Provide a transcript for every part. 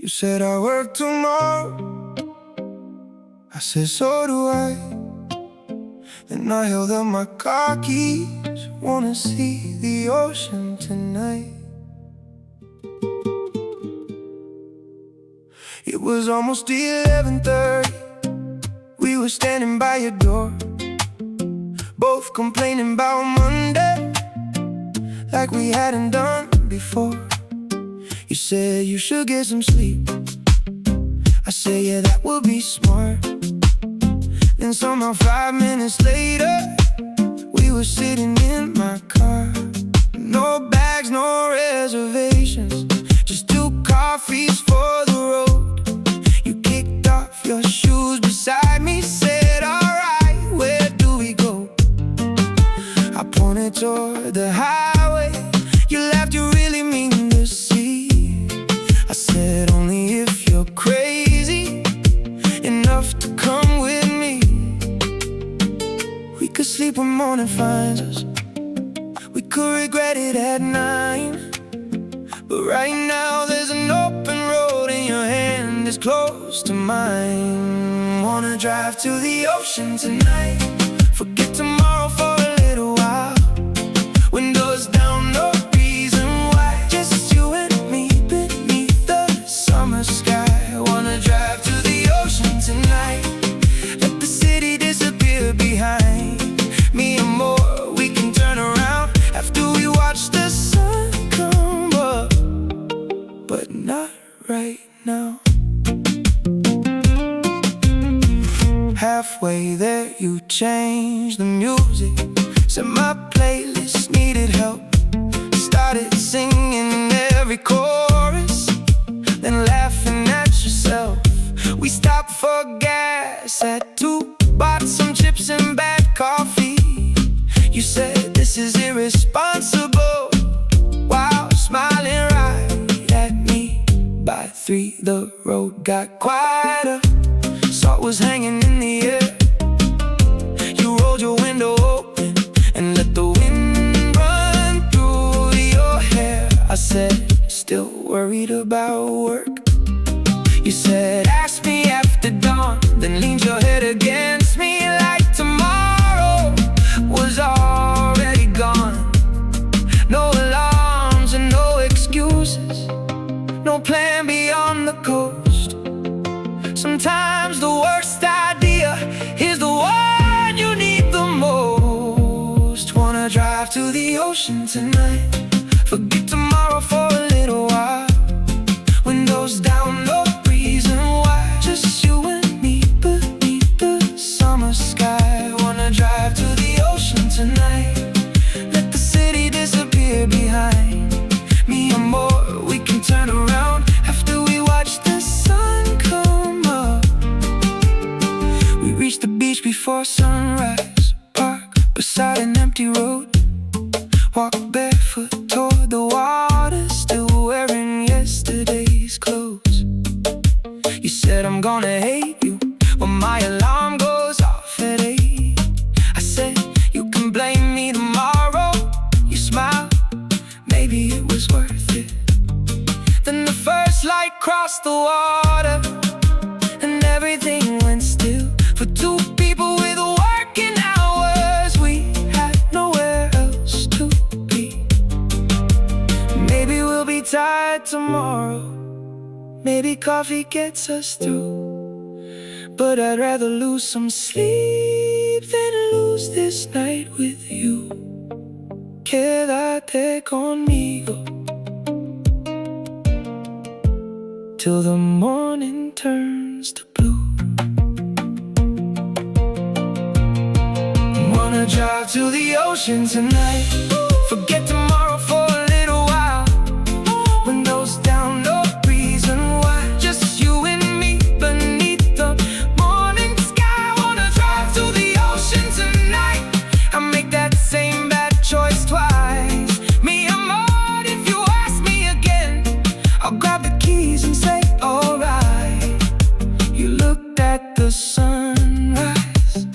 You said I work tomorrow, I said so do I. Then I held up my car keys, wanna see the ocean tonight. It was almost 11:30, we were standing by your door, both complaining about Monday, like we hadn't done before. You said you should get some sleep, I said yeah, that would be smart. Then somehow 5 minutes later, we were sitting in my car. No bags, no reservations, just 2 coffees for the road. You kicked off your shoes beside me, said alright, where do we go? I pointed toward the highway, you laughed, you really mean to see. I said only if you're crazy enough to come with me. We could sleep when morning finds us, we could regret it at 9. But right now there's an open road and your hand is close to mine. Wanna drive to the ocean tonight, forget tomorrow for a little while. Windows down, no reason why, just you and me beneath the summer sky. Wanna drive to the ocean tonight, let the city disappear behind. Me and more, we can turn around after we watch the sun come up, but not right now. Halfway there you changed the music, said my playlist needed help. Started singing every chorus, then laughing at yourself. We stopped for gas at 2, bought some chips and bad coffee. You said this is irresponsible, while smiling right at me. By 3 the road got quieter, salt was hanging in the air. You rolled your window open and let the wind run through your hair. I said, still worried about work? You said, ask me after dawn, then leaned your head against me like tomorrow was already gone. No alarms and no excuses, no plan beyond the coast. Sometimes the worst idea is the one you need the most. Wanna drive to the ocean tonight, forget tomorrow for a little while. Windows down, no reason why, just you and me beneath the summer sky. Wanna drive to the ocean tonight, let the city disappear behind. Me and more, we can turn around after we watch the sun come up. We reached the beach before sunrise, park beside an empty road. Walked barefoot toward the water, still wearing yesterday's clothes. You said I'm gonna hate you when my alarm goes off at 8. I said you can blame me tomorrow. You smiled, maybe it was worth it. Then the first light crossed the water and everything went still. For 2 people with working hours, we had nowhere else to be. Maybe we'll be tired tomorrow, maybe coffee gets us through, but I'd rather lose some sleep than lose this night with you. Quédate conmigo till the morning turns to blue. Wanna drive to the ocean tonight, forget tomorrow for a little while. Windows down, no reason why, just you and me beneath the morning sky. Wanna drive to the ocean tonight, I make that same bad choice twice. Me and more, if you ask me again, I'll grab the keys and say alright. You looked at the sunrise,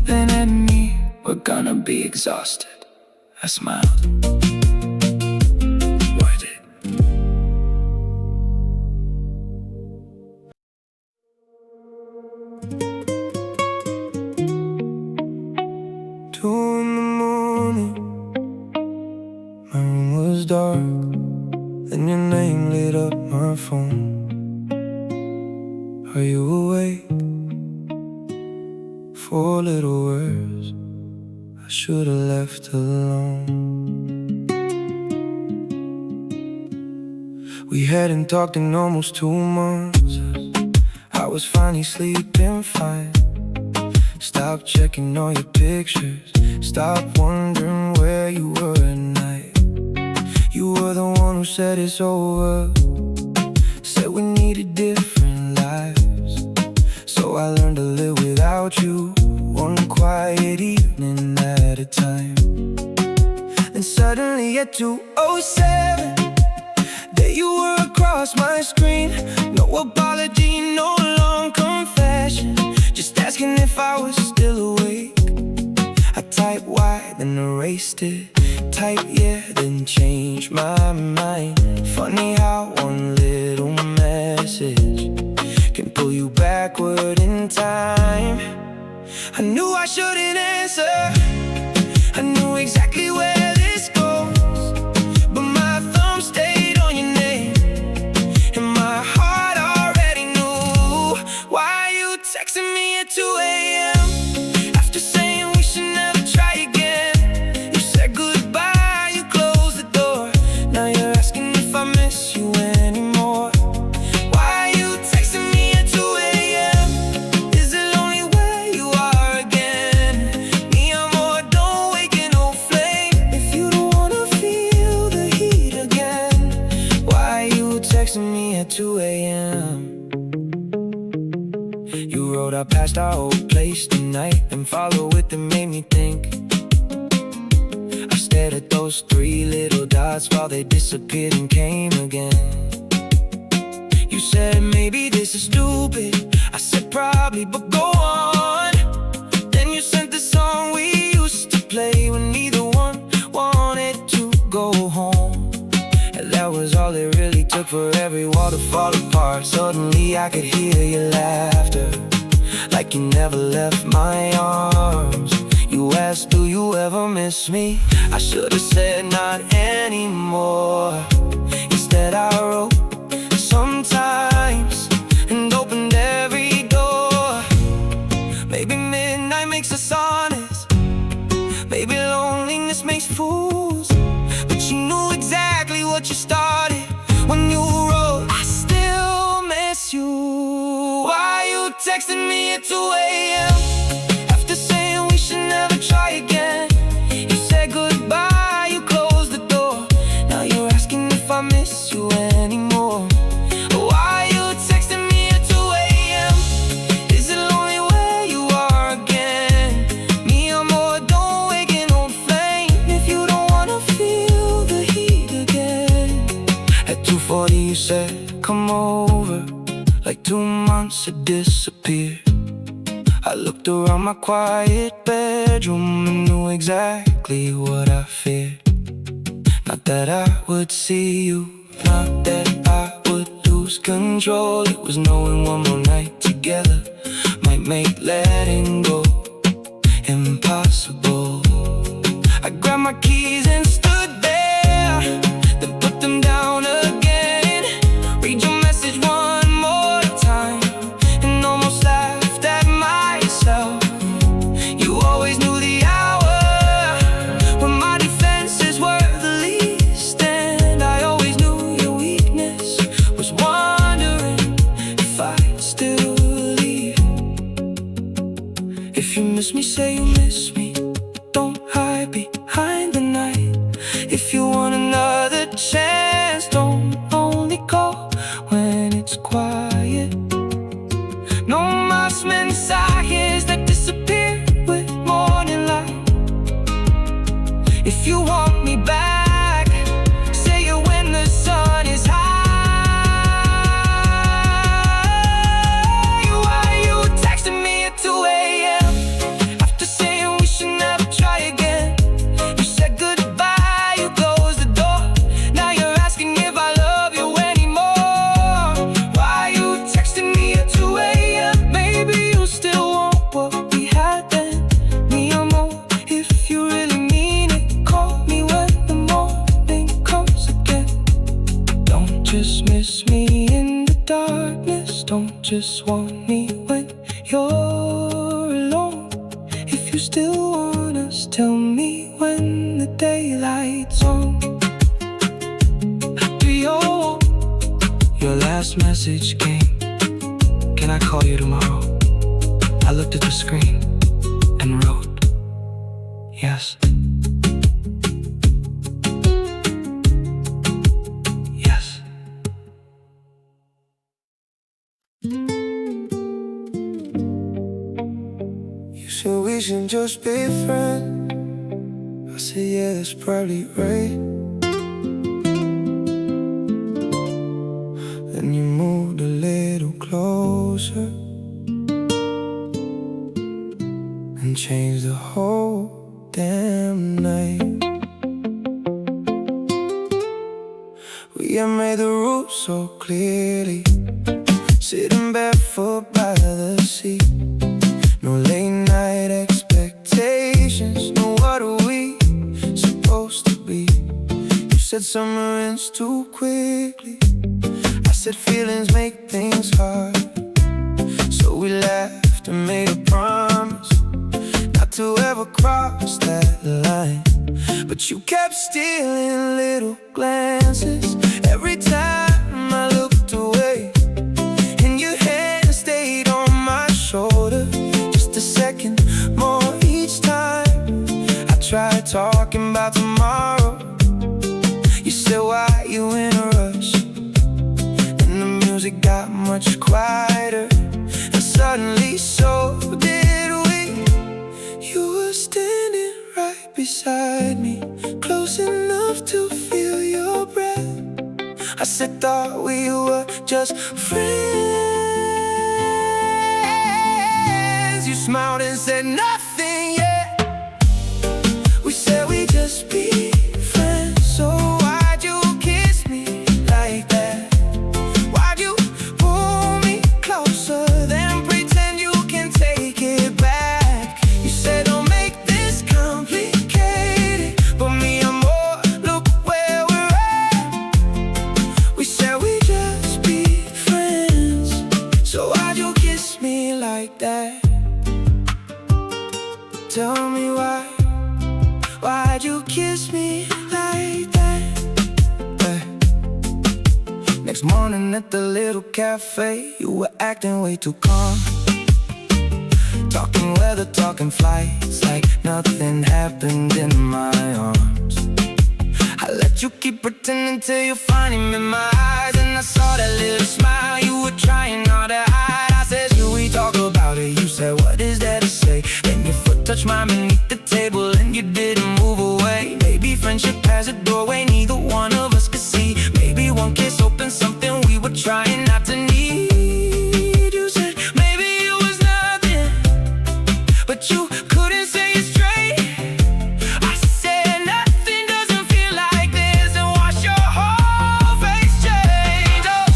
then at me, we're gonna be exhausted. I smiled. Worth it. Then your name lit up my phone. Are you awake? 4 little words I should have left alone. We hadn't talked in almost 2 months. I was finally sleeping fine. Stop checking all your pictures. Stop wondering where you were at night. You were the one who said it's over. Said we needed different lives. So I learned to live without you, one quiet evening at a time. Then suddenly at 2:07, there you were across my screen. No apology, no long confession, just asking if I was still awake. I typed why, then erased it. Type yeah, then changed my mind. Funny how one little message can pull you backward in time. I knew I shouldn't answer. I knew exactly where this goes, but my thumb stayed on your name, and my heart already knew. Why you texting me at 2 a.m. after saying we should never try again? You said goodbye, you closed the door. Now you're asking if I miss you anymore. Why you texting me at 2 a.m.? Is it lonely where you are again? Me, I'm more, don't wake an old flame. If you don't wanna feel the heat again, why you texting me at 2 a.m.? You wrote I passed our old place tonight, and follow it that made me think. I stared at those 3 little dots while they disappeared and came again. You said maybe this is stupid. I said probably, but go on. Then you sent the song we used to play when neither one wanted to go home. And that was all it really took for every wall to fall apart. Suddenly I could hear your laughter, like you never left my arms. You asked, do you ever miss me? I should've said not anymore. Instead I wrote sometimes and opened every door. Maybe midnight makes us honest, maybe loneliness makes fools. But you knew exactly what you started when you wrote I still miss you. Why you texting me at 2 a.m. after saying we should never try again? You said goodbye, you closed the door. Now you're asking if I miss you anymore. Why you texting me at 2 a.m.? Is it lonely where you are again? Me, I'm more, don't wake an old flame. If you don't wanna feel the heat again. At 2:40 you said come over, like 2 months had disappeared. I looked around my quiet bedroom and knew exactly what I feared. Not that I would see you, not that I would lose control. It was knowing one more night together might make letting go impossible. I grabbed my keys and stood there, then put them down again. Read your message one more time and almost laughed at myself. You always knew the hour when my defenses were the least, and I always knew your weakness was wondering if I'd still leave. If you miss me, say you miss me. Don't hide behind the night. If you want another chance, don't only call when it's quiet. No más mensajes that disappear with morning light. If you want me back, say it when the sun is high. Why you texting me at 2 a.m. after saying just miss me in the darkness. Don't just want me when you're alone. If you still want us, tell me when the daylight's on. Do your last message came. Can I call you tomorrow? I looked at the screen and wrote yes. Yes. You said we should just be friends. I said yeah, that's probably right. Then you moved a little closer and changed the whole damn night. We had made the rules so clearly, sitting barefoot by the sea. No late night expectations. No, what are we supposed to be? You said summer ends too quickly. I said feelings make things hard. So we laughed and made a promise not to ever cross that line. But you kept stealing little glances every time I looked away, and your hand stayed on my shoulder just a second more each time. I tried talking about tomorrow. You said why you in a rush, and the music got much quieter, and suddenly so did we. You were standing right beside me, close enough to feel your breath. I said thought we were just friends. You smiled and said nothing yet. We said we'd just be friends. So why'd you kiss me like that? Why'd you pull me closer, then pretend you can take it back? You said don't make this complicated, but me and more, look where we're at. We said we'd just be friends. So why'd you kiss me like that? Tell me why'd you kiss me like that? Next morning at the little cafe, you were acting way too calm, talking weather, talking flights, like nothing happened in my arms. I let you keep pretending till you find him in my eyes, and I saw that little smile you were trying not to hide. I said, should we talk about it? You said, what is there to say? Then your foot touched mine beneath the table and you didn't move away. Maybe friendship has a doorway neither one of us could see. Maybe one kiss opened something we were trying not to need. You said maybe it was nothing, but you couldn't say it straight. I said nothing doesn't feel like this, and watch your whole face change. Oh,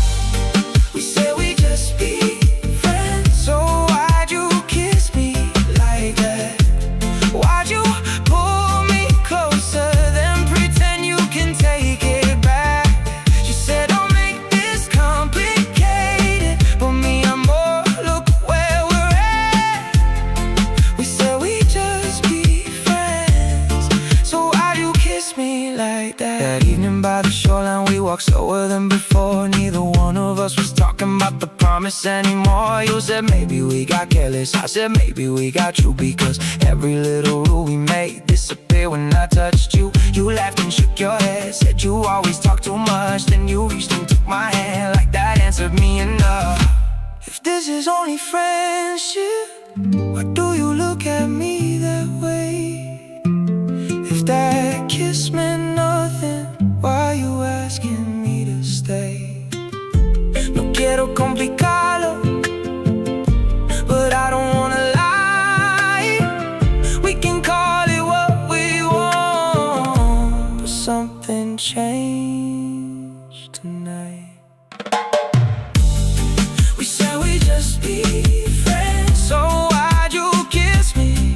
we said we'd just be friends. So why'd you kiss me like that? Why'd you pull me closer, then pretend you can take it back? You said don't make this complicated, but me and more, look where we're at. We said we'd just be friends. So why'd you kiss me like that? That evening by the shoreline we walked slower than before. Neither one of us was talking about the promise anymore. You said maybe we got careless, I said maybe we got true, because every little rule we made disappeared when I touched you. You laughed and shook your head, said you always talk too much. Then you reached and took my hand, like that answered me enough. If this is only friendship, why do you look at me that way? If that kiss meant nothing, why you asking me to stay? No quiero complicarlo, but I don't wanna lie. We can call it what we want, but something changed tonight. We said we'd just be friends. So why'd you kiss me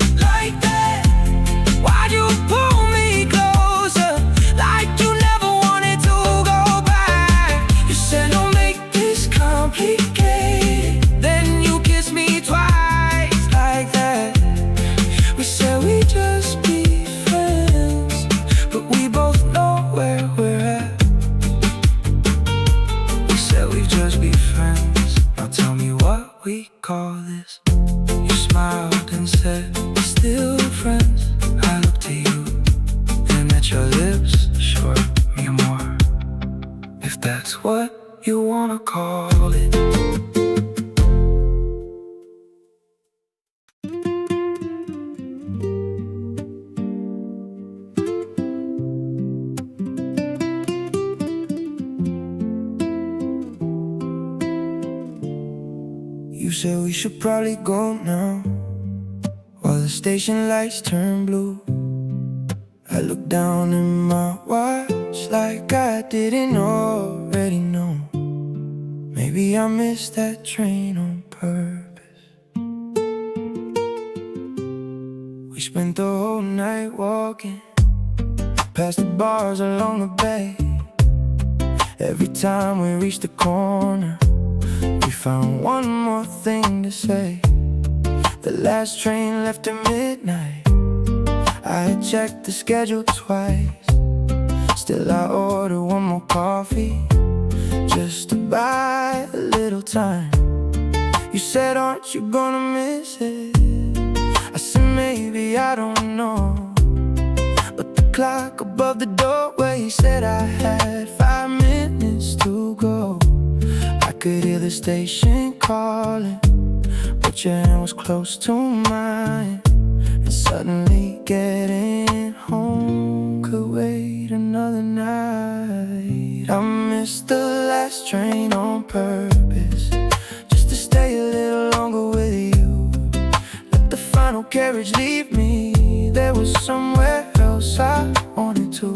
we just be friends? Now tell me what we call this. You smiled and said, we're still friends. I looked to you, then at your lips, sure, me more. If that's what you wanna call it. You said we should probably go now, while the station lights turn blue. I looked down in my watch like I didn't already know. Maybe I missed that train on purpose. We spent the whole night walking past the bars along the bay. Every time we reached the corner, we found one more thing to say. The last train left at midnight. I had checked the schedule twice. Still I ordered one more coffee, just to buy a little time. You said, aren't you gonna miss it? I said, maybe, I don't know. But the clock above the doorway said I had 5 minutes to go. I could hear the station calling, but your hand was close to mine. And suddenly getting home could wait another night. I missed the last train on purpose, just to stay a little longer with you. Let the final carriage leave me. There was somewhere else I wanted to.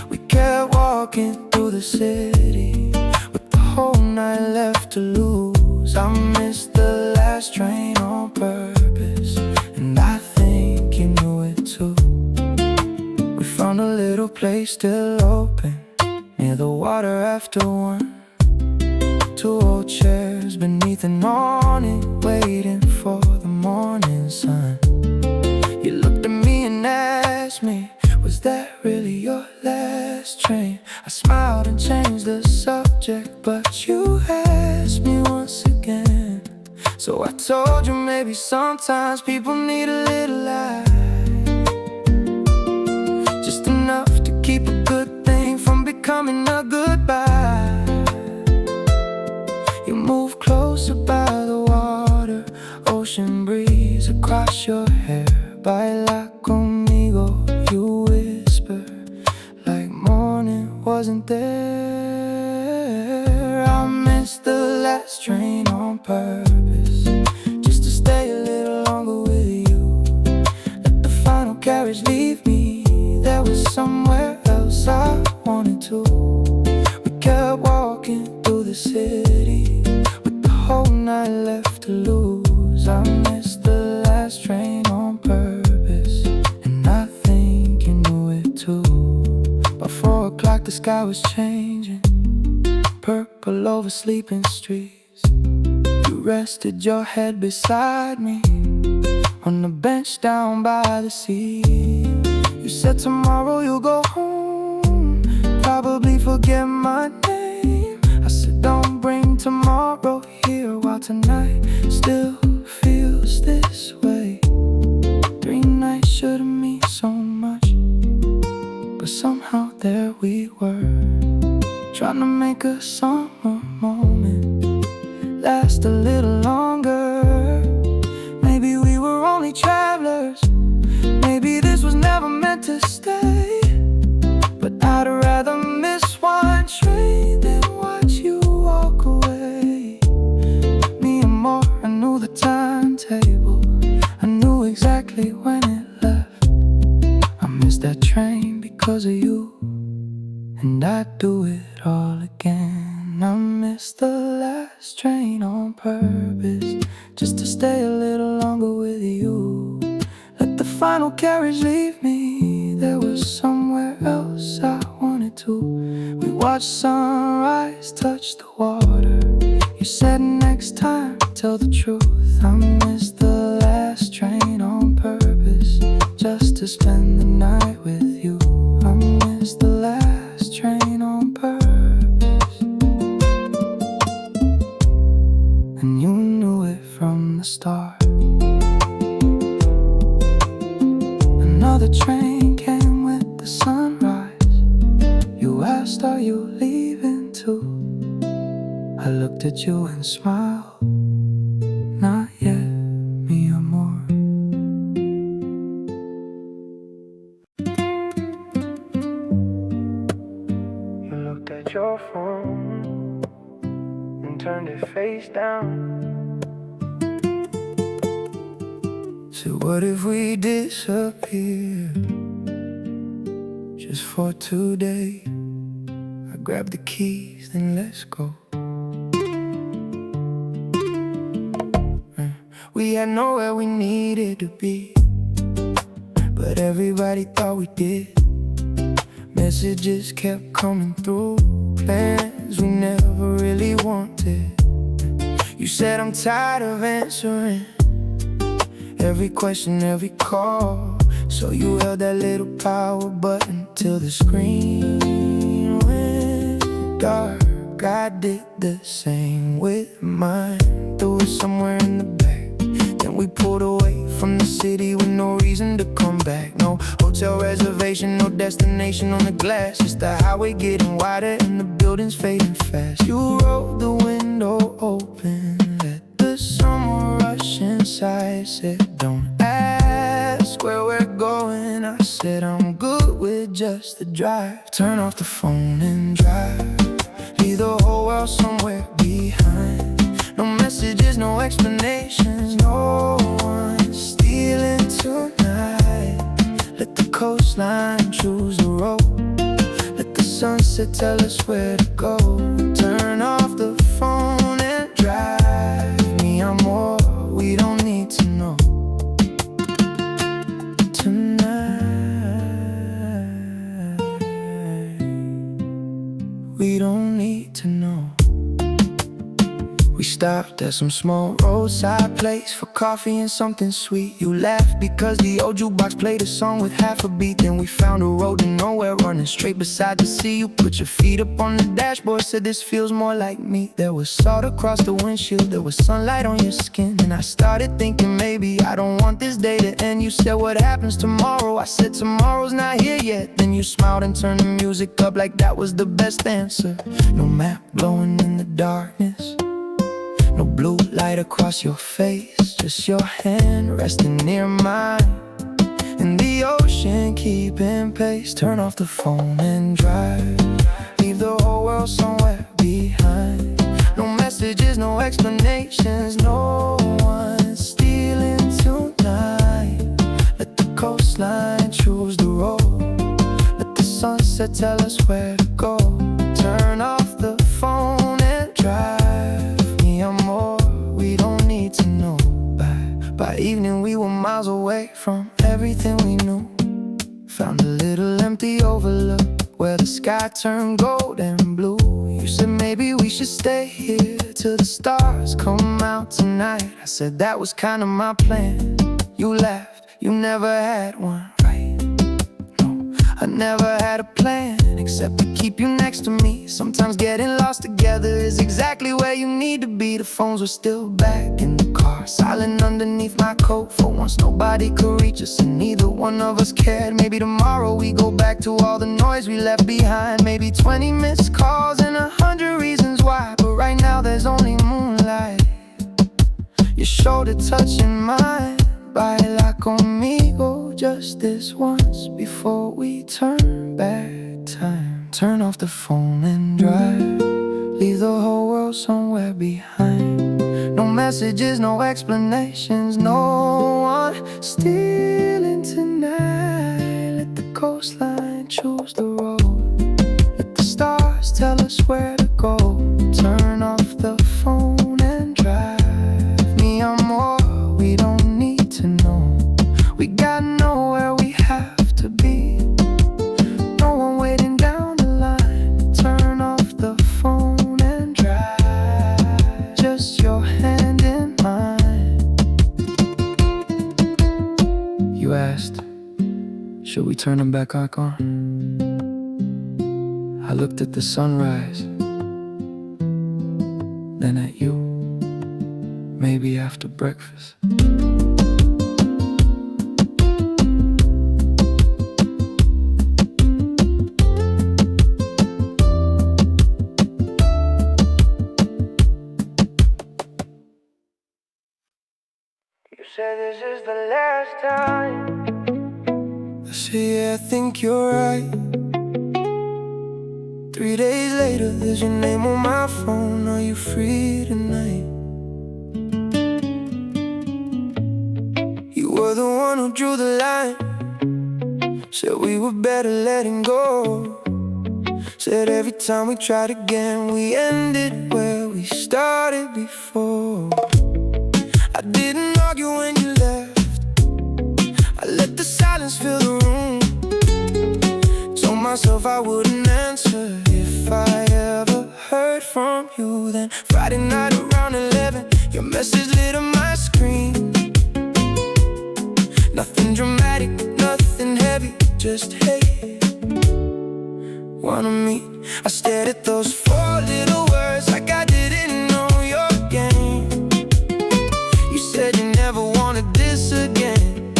We kept walking through the city with the whole night left to lose. I missed the last train on purpose, and I think you knew it too. We found a little place still open near the water after one. 2 old chairs beneath an awning, waiting for the morning sun. You looked at me and asked me, was that really your last train? I smiled and changed the subject, but you asked me once again. So I told you maybe sometimes people need a little light, just enough to keep a good thing from becoming a goodbye. You move closer by the water, ocean breeze across your hair. Baila conmigo, you whisper, like morning wasn't there. I missed the last train on purpose, just to stay a little longer with you. Let the final carriage leave me. There was somewhere else I wanted to. We kept walking through the city with the whole night left to lose. I missed the last train on purpose, and I think you knew it too. By 4 o'clock the sky was changing, purple over sleeping streets. You rested your head beside me on the bench down by the sea. You said tomorrow you'll go home, probably forget my name. I said don't bring tomorrow here while tonight still feels this way. 3 nights shouldn't mean so much, but somehow there we were, trying to make a summer moment last a little longer. Maybe we were only travelers, maybe this was never meant to stay. But I'd rather miss one train than watch you walk away. Me and more, I knew the timetable, I knew exactly when it left. I missed that train because of you, and I'd do it all again. I missed the last train on purpose, just to stay a little longer with you. Let the final carriage leave me. There was somewhere else I wanted to. We watched sunrise touch the water. You said next time, tell the truth. I missed the last train on purpose, just to spend the night with you. I missed the last train on purpose. start. Another train came with the sunrise. You asked, are you leaving too? I looked at you and smiled. Not yet, mi amor. You looked at your phone and turned it face down. So what if we disappear just for today? I grab the keys, then let's go. We had nowhere we needed to be, but everybody thought we did. Messages kept coming through, plans we never really wanted. You said I'm tired of answering every question, every call. So you held that little power button till the screen went dark. I did the same with mine. Threw it somewhere in the back. Then we pulled away from the city with no reason to come back. No hotel reservation, no destination on the glass. Just the highway getting wider and the buildings fading fast. You rolled the window open, let the summer rush inside. Said don't ask where we're going. I said I'm good with just the drive. Turn off the phone and drive. Leave the whole world somewhere behind. No messages, no explanations. No one stealing tonight. Let the coastline choose the road. Let the sunset tell us where to go. Turn off the phone and drive. Me, I'm more. We don't need to know tonight. We don't need to know. We stopped at some small roadside place for coffee and something sweet. You laughed because the old jukebox played a song with half a beat. Then we found a road to nowhere running straight beside the sea. You put your feet up on the dashboard, said this feels more like me. There was salt across the windshield, there was sunlight on your skin. And I started thinking maybe I don't want this day to end. You said what happens tomorrow? I said tomorrow's not here yet. Then you smiled and turned the music up like that was the best answer. No map glowing in the darkness, no blue light across your face, just your hand resting near mine. In the ocean keeping pace. Turn off the phone and drive. Leave the whole world somewhere behind. No messages, no explanations. No one stealing tonight. Let the coastline choose the road. Let the sunset tell us where to go. Turn off the phone and drive. More, we don't need to know. By evening we were miles away from everything we knew. Found a little empty overlook where the sky turned gold and blue. You said maybe we should stay here till the stars come out tonight. I said that was kind of my plan. You laughed, you never had one, right? No, I never had a plan except to keep you next to me. Sometimes getting lost together is exactly where you need to be. The phones were still back in the car, silent underneath my coat. For once nobody could reach us and neither one of us cared. Maybe tomorrow we go back to all the noise we left behind. Maybe 20 missed calls and 100 reasons why. But right now there's only moonlight, your shoulder touching mine. Baila conmigo just this once before we turn back time. Turn off the phone and drive. Leave the whole world somewhere behind. No messages, no explanations. No one stealing tonight. Let the coastline choose the road. Let the stars tell us where to go. Turn off the phone and drive. Me, I'm more. We don't need to know. We got nowhere we have to be. No one waiting down the line. Turn off the phone and drive. Just your hand in mine. You asked, should we turn them back on? I looked at the sunrise, then at you. maybe after breakfast. You said this is the last time. I say, yeah, I think you're right. 3 days later, there's your name on my phone. Are you free tonight? You were the one who drew the line. Said we were better letting go. Said every time we tried again, we ended where we started before. I didn't argue when you left. I let the silence fill the room. Told myself I wouldn't answer if I ever heard from you. Then Friday night around 11, your message lit on my screen. Nothing dramatic, nothing heavy, just hey, wanna meet? I stared at those 4 little words like I didn't know your game. You said you never wanted this again,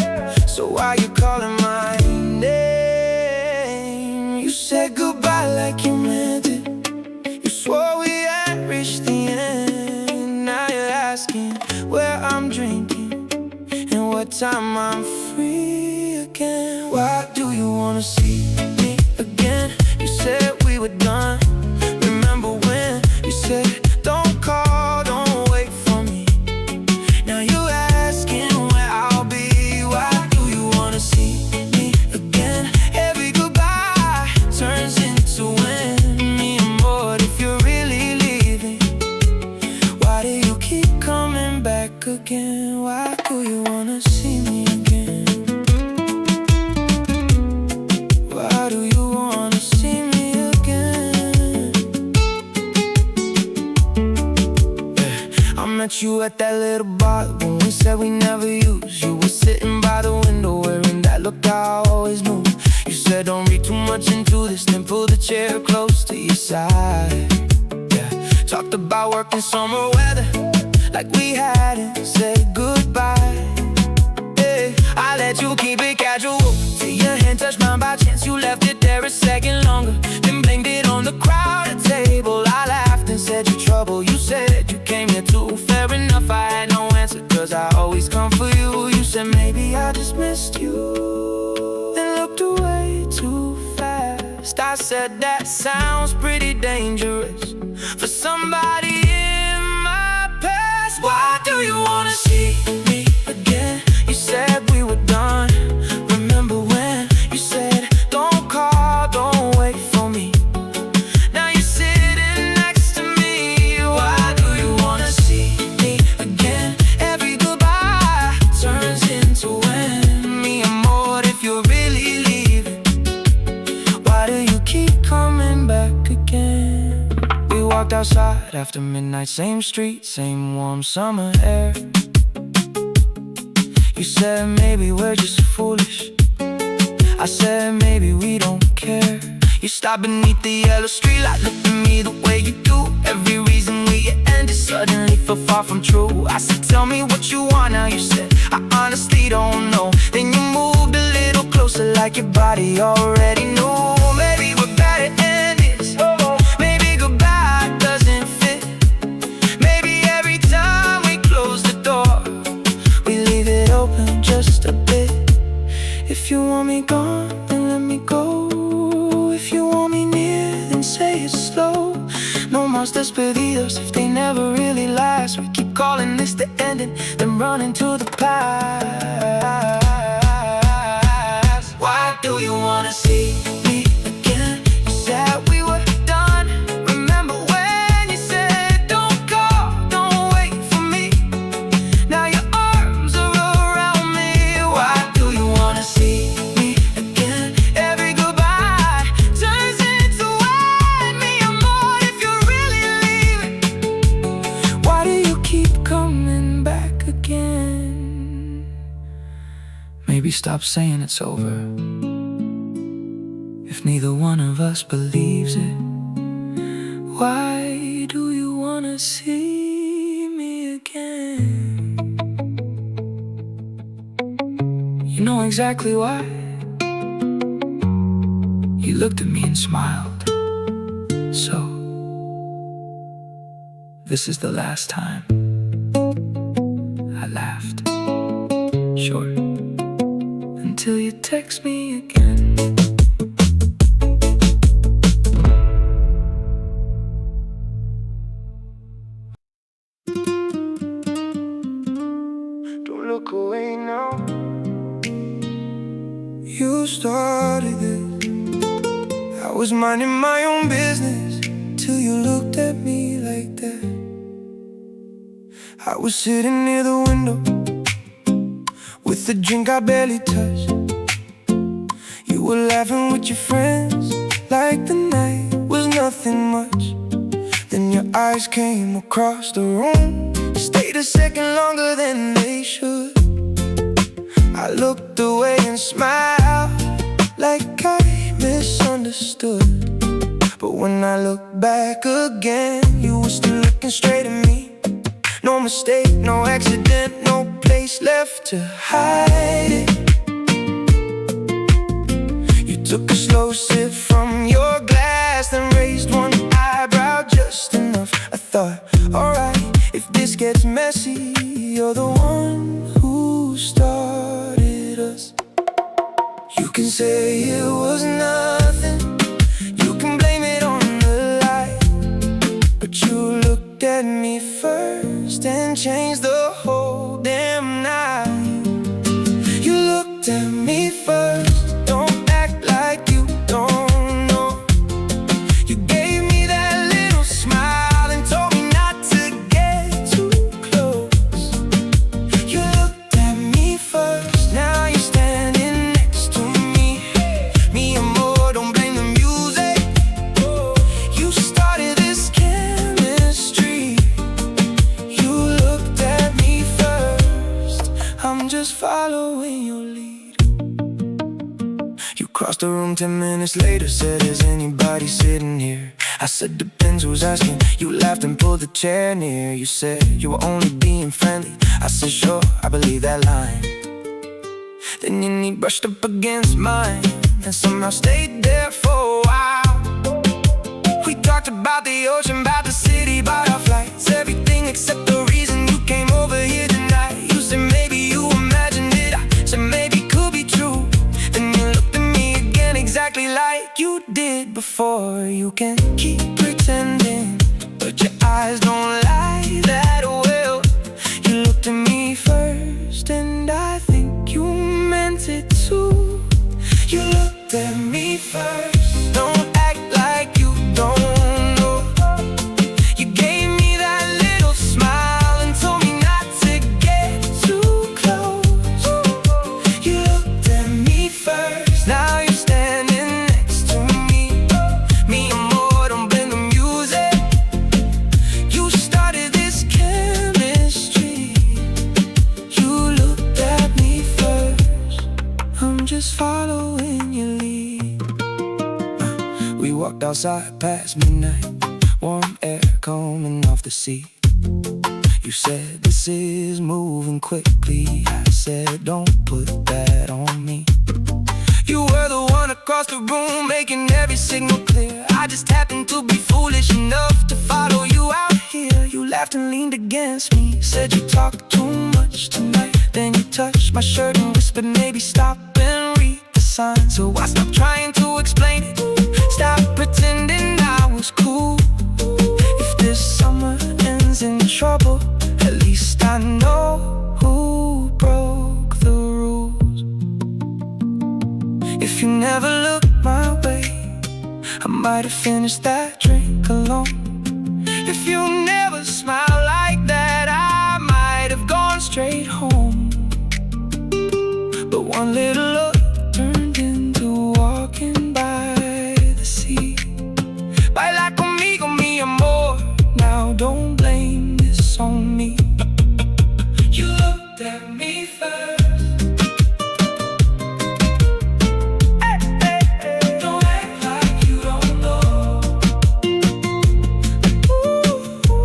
so why you calling my name? You said goodbye like you meant it. You swore we had reached the end. Now you're asking where I'm drinking and what time I'm free again. Why do you wanna see me again? You said we were done. Remember when you said don't call, don't wait for me. Now you asking where I'll be. Why do you wanna see me again? Every goodbye turns into when me and more. If you're really leaving, why do you keep coming back again? Why do you wanna see me again? Why do you wanna see me again? Yeah. I met you at that little bar when we said we never use. You were sitting by the window wearing that look I always knew. You said don't read too much into this, then pull the chair close to your side. Yeah. Talked about work in summer weather like we hadn't said goodbye. Yeah. I let you keep it casual till your hand touched mine by chance. You left it there a second longer, then blamed it on the crowded table. I laughed and said you're trouble. You said you came here too. Fair enough, I had no answer, cause I always come for you. You said maybe I just missed you, then looked away too fast. I said that sounds pretty dangerous for somebody in my past. Why do you wanna see me again? You said we were done. Remember when you said don't call, don't wait for me. Now you're sitting next to me. Why do you wanna see me again? Every goodbye turns into when me and more. If you're really leaving, why do you keep coming back again? We walked outside after midnight, same street, same warm summer air. You said maybe we're just foolish. I said maybe we don't care. You stopped beneath the yellow streetlight, looked at me the way you do. Every reason we ended suddenly felt far from true. I said tell me what you want now. You said I honestly don't know. Then you moved a little closer like your body already knew. Maybe we're bad at endings. Maybe goodbye doesn't fit. Maybe every time we close the door, we leave it open just a bit. If you want me gone, then let me go. If you want me near, then say it slow. No más despedidos if they never really last. We keep calling this the ending, then running to the past. Why do you wanna see me again? You said we were done. Remember when you said don't call, don't wait for me. Now your arms are around me. Why do you wanna see me again? Every goodbye turns into when me and more. If you're really leaving, why do you keep coming back again? Maybe stop saying it's over if neither one of us believes it. Why do you wanna see me again? You know exactly why. You looked at me and smiled. So, this is the last time I laughed. Sure. Until you text me again. Don't look away now. You started this. I was minding my own business till you looked at me like that. I was sitting near the window with a drink I barely touched. You were laughing with your friends like the night was nothing much. Then your eyes came across the room, stayed a second longer than they should. I looked away and smiled like I misunderstood. But when I look back again, you were still looking straight at me. No mistake, no accident, no place left to hide it. You took a slow sip from your glass, then raised one eyebrow just enough. I thought, alright, if this gets messy, you're the one who started us. You can say it was nothing, you can blame it on the light, but you looked at me first and changed the whole damn night. You looked at me first, don't act like you don't know. You gave me that little smile and told me not to get too close. You looked at me first, now you're standing next to me. Me and more, don't blame the music. You started this chemistry. You looked at me first, I'm just following your lead. You crossed the room 10 minutes later, said, is anybody sitting here? I said, depends who's asking. You laughed and pulled the chair near. You said you were only being friendly. I said, sure, I believe that line. Then your knee brushed up against mine and somehow stayed there for a while. We talked about the ocean, about the city, about our flights, everything except the reason you came over here tonight. You said maybe you imagined it, I said maybe it could be true. Then you looked at me again exactly like you did before. You can keep pretending, but your eyes don't lie that well. You looked at me first and I think you meant it too. You looked at me first, don't act like you don't know. You gave me that little smile and told me not to get too close. You looked at me first, now you're standing next to me. Me and more, don't blame the music. You started this chemistry. You looked at me first, I'm just following your lead. We walked outside past midnight, warm air coming off the sea. You said this is moving quickly. I said don't put that on me. You were the one across the room making every signal clear. I just happened to be foolish enough to follow you out here. You laughed and leaned against me, said you talked too much tonight. Then you touched my shirt and whispered maybe stop and read the signs. So I stopped trying to explain it, stop pretending I was cool. If this summer ends in trouble, at least I know who broke the rules. If you never looked my way, I might have finished that drink alone. If you never smiled like that, I might have gone straight home. But one little look turned into walking by the sea. Baila conmigo, mi amor, now don't blame this on me. You looked at me first. Don't act like you don't know. Ooh.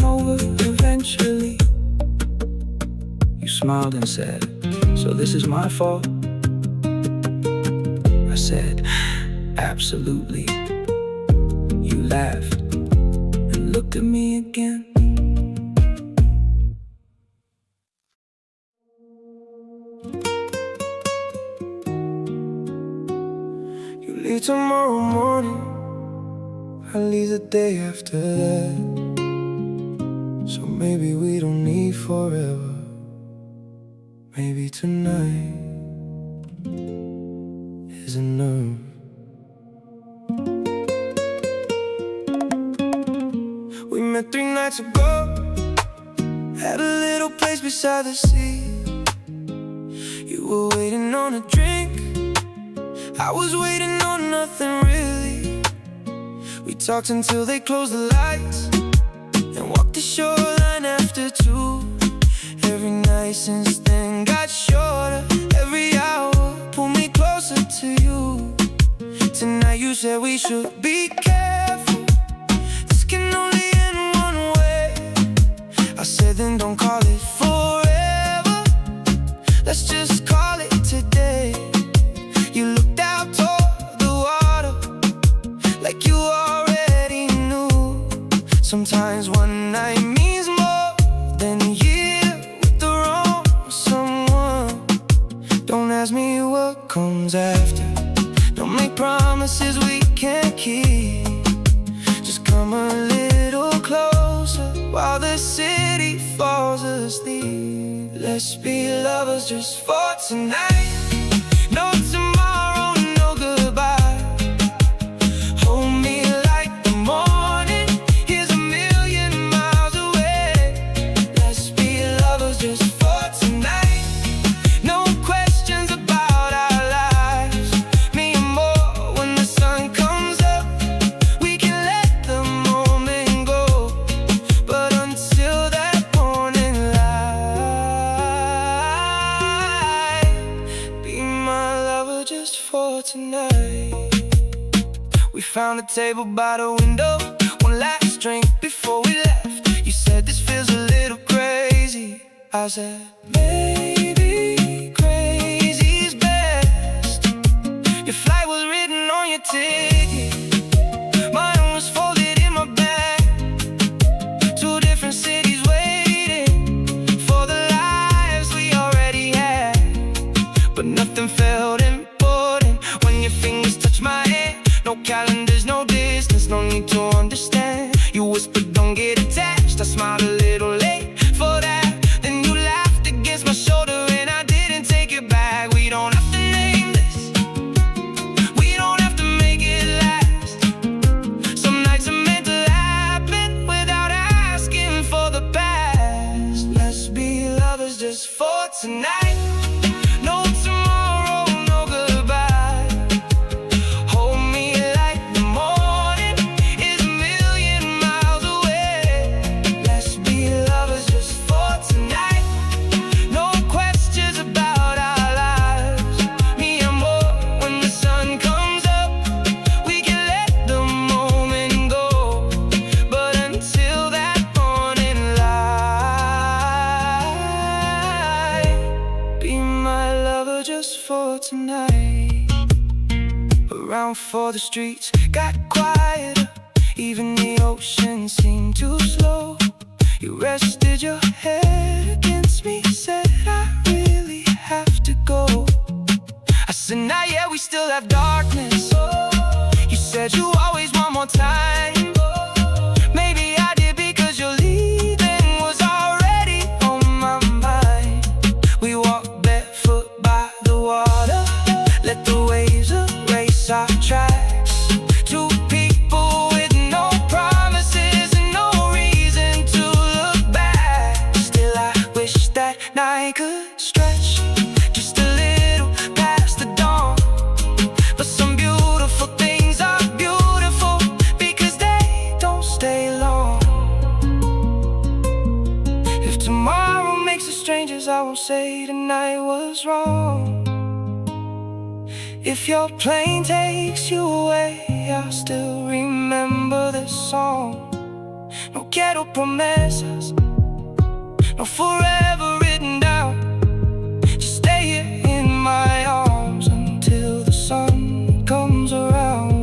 over eventually. You smiled and said, so this is my fault? I said, absolutely. You laughed and looked at me again. You leave tomorrow morning, I leave the day after that. So maybe we don't need forever. Maybe tonight is enough. We met 3 nights ago at a little place beside the sea. You were waiting on a drink, I was waiting on nothing really. We talked until they closed the lights and walked the shoreline after 2. Every night since then got shorter. Every hour pulled me closer to you. Tonight you said we should be careful, this can only end one way. I said then don't call it forever, let's just call it today. You looked out toward the water like you already knew. Sometimes one night means more than a year with the wrong someone. Don't ask me what comes after, don't make promises we can't keep. Just come a little closer while the city falls asleep. Let's be lovers just for tonight. No tomorrow, no goodbye. Hold me like the morning is 1,000,000 miles away. Let's be lovers just for tonight. No questions about our lives. Me and more when the sun comes up. We can let the moment go, but until that morning light, be my lover just for tonight. We found a table by the window, one last drink before we left. You said this feels a little crazy. I said maybe crazy's best. Your flight was written on your ticket, mine was folded in my bag. 2 different cities waiting for the lives we already had. But nothing felt important when your fingers touched my hand. No calendars, no distance, no need to understand. You whispered don't get attached, I smiled a little late for that. Then you laughed against my shoulder and I didn't take it back. We don't have to name this, we don't have to make it last. Some nights are meant to happen without asking for the past. Let's be lovers just for tonight. No tomorrow, no goodbye. Hold me like the morning is 1,000,000 miles away. Let's be lovers just for tonight. No questions about our lives. Me and more when the sun comes up. We can let the moment go, but until that morning light, be my lover just for tonight. Around 4 the streets got quieter, even the ocean seemed too slow. You rested your head against me, said I really have to go. I said not yet, we still have darkness. You said you always want more time. Maybe I did because your leaving was already on my mind. We walked barefoot by the water, let the waves erase our tracks. 2 people with no promises and no reason to look back. Still I wish that night could stretch just a little past the dawn. But some beautiful things are beautiful because they don't stay long. If tomorrow makes us strangers, I won't say tonight was wrong. If your plane takes you away, I'll still remember this song. No quiero promesas, no forever written down. Just stay here in my arms until the sun comes around.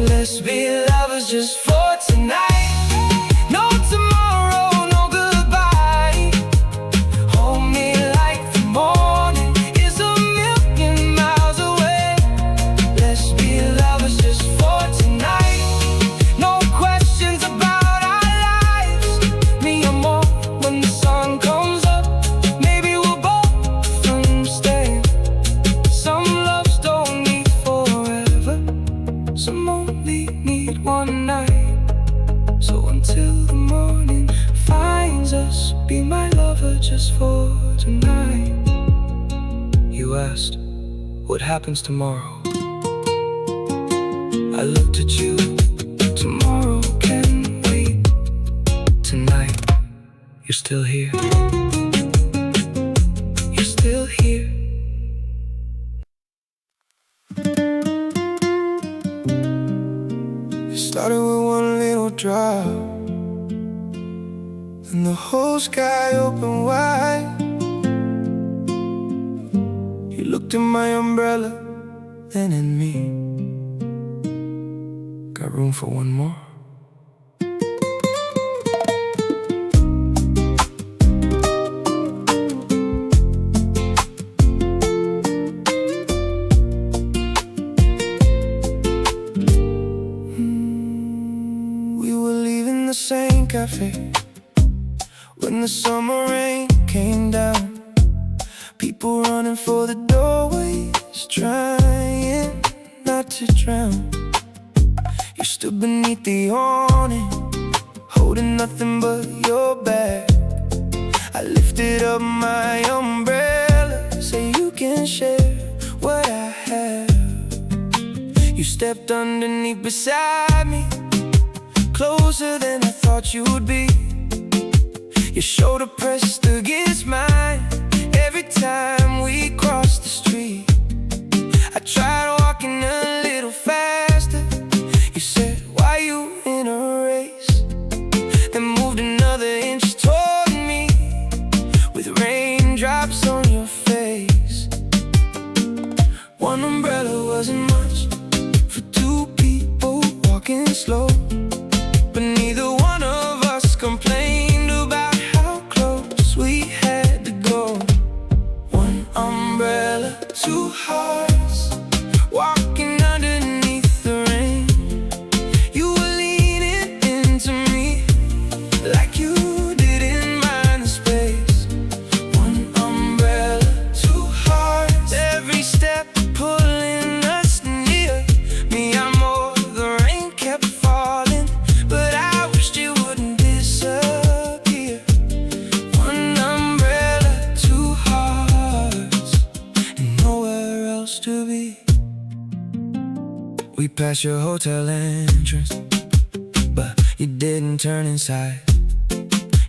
Let's be lovers just for tonight. No tomorrow, no goodbye. Hold me like the morning is a million miles away. Let's be lovers just for tonight. No questions about our lives. Me and more when the sun comes up. Maybe we'll both understand. Some loves don't need forever. Some only need one night. So until the morning finds us, be my lover just for tonight. You asked, what happens tomorrow? I looked at you, tomorrow can wait. Tonight, you're still here. You're still here. It started with one little drop, and the whole sky opened wide. You looked at my umbrella, then at me. Got room for one more? We were leaving the same cafe when the summer rain came down. People running for the doorways, trying not to drown. You stood beneath the awning, holding nothing but your bag. I lifted up my umbrella, so you can share what I have. You stepped underneath beside me, closer than I thought you would be. Your shoulder pressed against mine every time we crossed the street. I tried walking a little faster. You said, why you in a race? Then moved another inch toward me, with raindrops on your face. One umbrella wasn't much for two people walking slow, but neither one of us complained about how close we had to go. One umbrella, two hearts, walking underneath the rain. You were leaning into me like you didn't mind the space. One umbrella, two hearts, every step pulling us near. Me, I'm more, the rain kept falling, but I wished it wouldn't disappear. One umbrella, two hearts, and nowhere else to be. We passed your hotel entrance, but you didn't turn inside.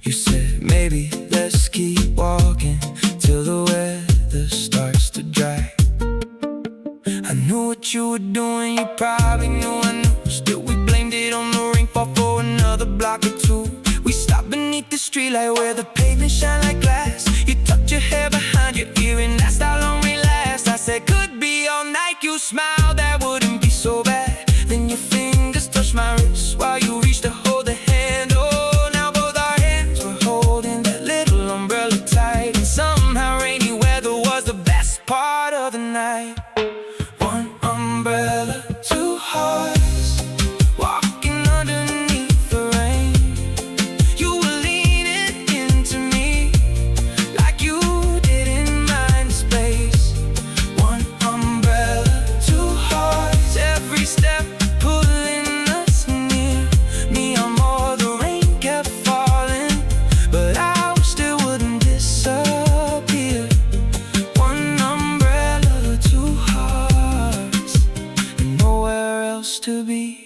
You said, maybe let's keep walking till the weather starts to dry. I knew what you were doing, you probably knew I knew. Still we blamed it on the rainfall for another block or two. We stopped beneath the streetlight where the pavement shine like glass. You tucked your hair behind your ear and asked how long we last. I said, could be all night. You smiled, that wouldn't be so bad. Then your fingers touched my wrist while you reached to hold the handle. Now both our hands were holding that little umbrella tight, and somehow rainy weather was the best part of the night. One umbrella, two hearts, walking underneath the rain. You were leaning into me like you didn't mind the space. One umbrella, two hearts, every step pulling us near. Me, I'm more, the rain kept falling, but I wished it wouldn't disappear. One umbrella, two hearts, and nowhere else to be.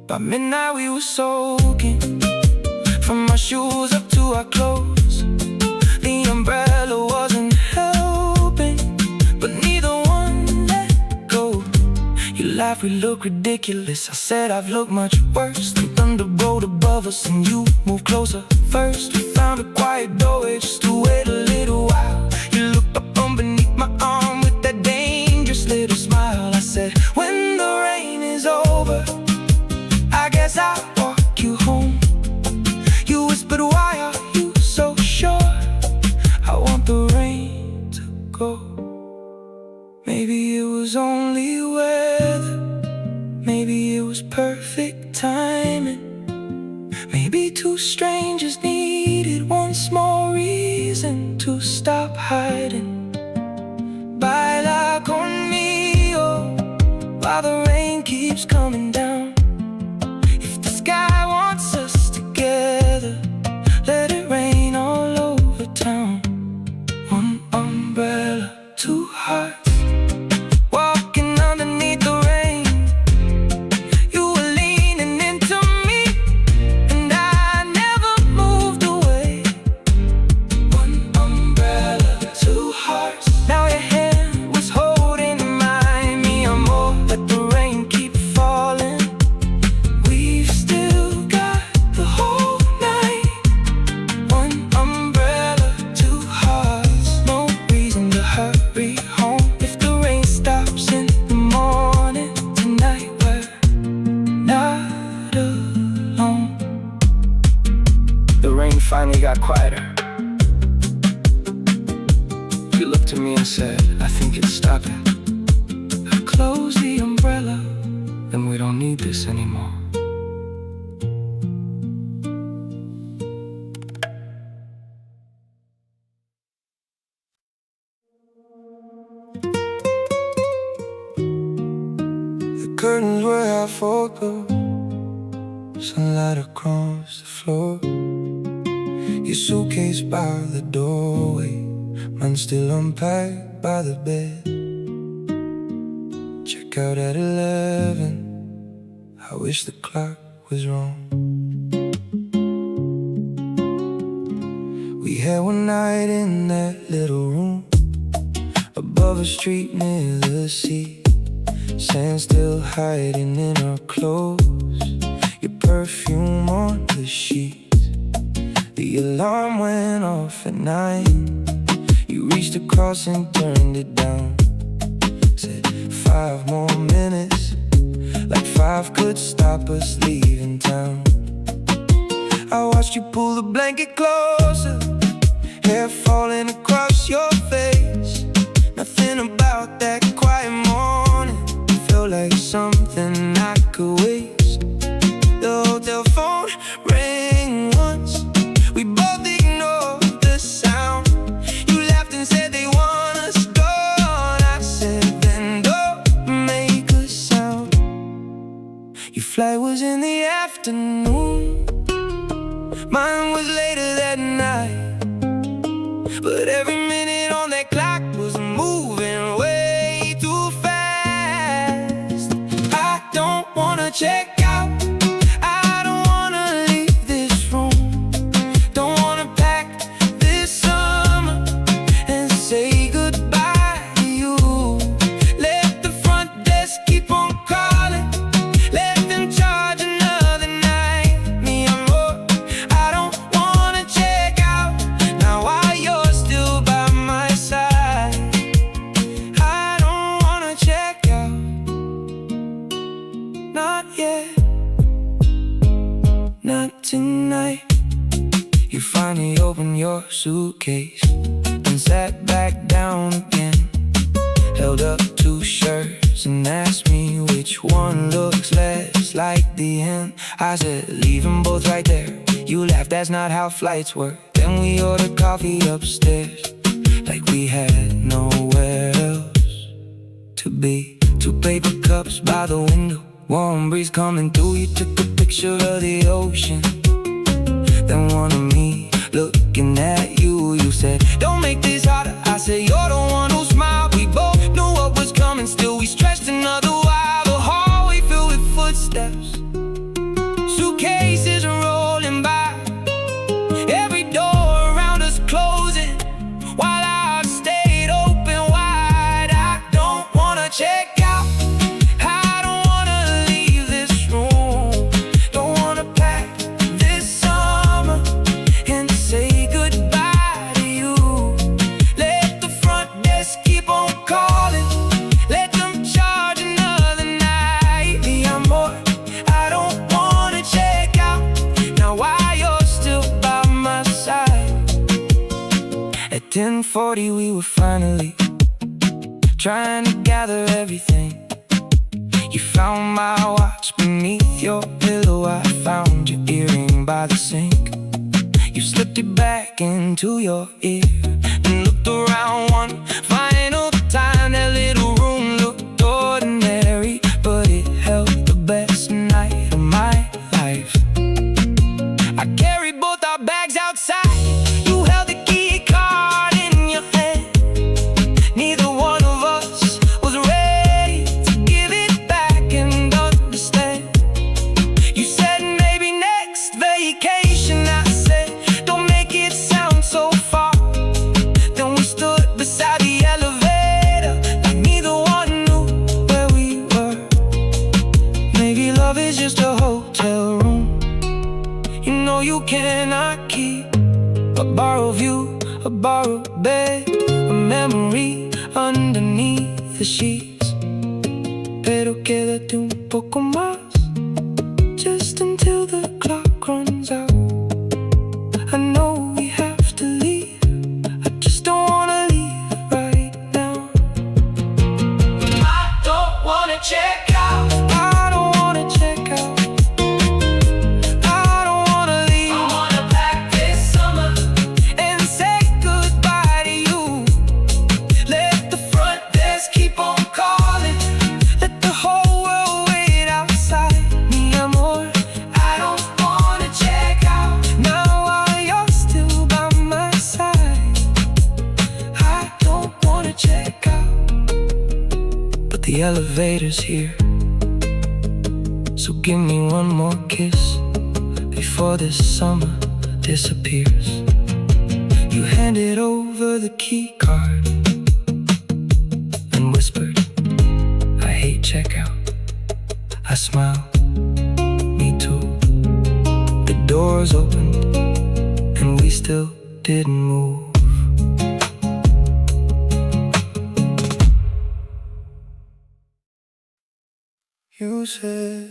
By midnight we were soaking from our shoes up to our clothes. The umbrella wasn't helping, but neither one let go. You laugh, we look ridiculous. I said I've looked much worse. The thunder rolled above us and you moved closer first. We found a quiet doorway just to wait a little while. You looked up from beneath my arm with that dangerous little smile. I said, when the rain is over, I guess I'll walk you home. You whispered, why are you so sure? I want the rain to go. Maybe it was only weather, maybe it was perfect timing. Maybe two strangers needed once more reason to stop hiding. Baila conmigo while the rain keeps coming down. If the sky wants us together, let it rain all over town. One umbrella, two hearts, walking underneath the rain. You were leaning into me, and I never moved away. One umbrella, two hearts. Now your hand was holding mine, mi amor. Let the rain keep falling. We've still got the whole night. One umbrella, two hearts. No reason to hurry home. If the rain stops in the morning, tonight we're not alone. The rain finally got quieter. You looked at me and said, I think it's stopping. I closed the umbrella, then we don't need this anymore. The curtains were half open, sunlight across the floor. Your suitcase by the doorway, mine still unpacked by the bed. Check out at 11, I wish the clock was wrong. We had one night in that little room above a street near the sea. Sand still hiding in our clothes, your perfume on the sheets. The alarm went off at 9. You reached across and turned it down. Said 5 more minutes, like 5 could stop us leaving town. I watched you pull the blanket closer, hair falling across your face. Nothing about that quiet morning felt like something I could waste. The hotel phone rang once, we both ignored the sound. You laughed and said they want us gone. I said then don't make a sound. Your flight was in the afternoon, mine was later that night. But every minute on that clock was moving way too fast. I don't wanna check out, I don't wanna leave this room. Don't wanna pack this summer and say goodbye to you. Let the front desk keep on calling, let them charge another night. Me amor, I don't wanna check out now while you're still by my side. I don't wanna check out, not yet, not tonight. You finally opened your suitcase and sat back down again. Held up 2 shirts and asked me which one looks less like the end. I said, leave them both right there. You laughed, that's not how flights work. Then we ordered coffee upstairs, like we had nowhere else to be. 2 paper cups by the window, warm breeze coming through. You took a picture of the ocean, then one of me looking at you. You said, don't make this harder. I said, you're the one who smiled. We both knew what was coming, still we stretched another while. The hallway filled with footsteps, suitcases rolling by. At 10:40 we were finally trying to gather everything. You found my watch beneath your pillow, I found your earring by the sink. You slipped it back into your ear and looked around one final time. That little room looked ordinary, but it held the best night of my life. I carried both our bags outside. You held the key card in your hand. Neither one of us was ready to give it back and understand. You said maybe next vacation. I said don't make it sound so far. Then we stood beside the elevator like neither one knew where we were. Maybe love is just a hotel room you know you cannot keep. A borrowed view, a borrowed bed, a memory underneath the sheets. Pero quédate un poco más, just until the clock runs out. I know we have to leave, I just don't wanna leave right now. I don't wanna check out, I don't wanna check out. I don't wanna leave, I wanna pack this summer and say goodbye to you. Let the front desk keep on calling, let the whole world wait outside. Mi amor, I don't wanna check out now while you're still by my side. I don't wanna check out, but the elevator's here. So give me one more kiss before this summer disappears. You handed over the key card and whispered, I hate checkout. I smiled, me too. The doors opened and we still didn't move. You said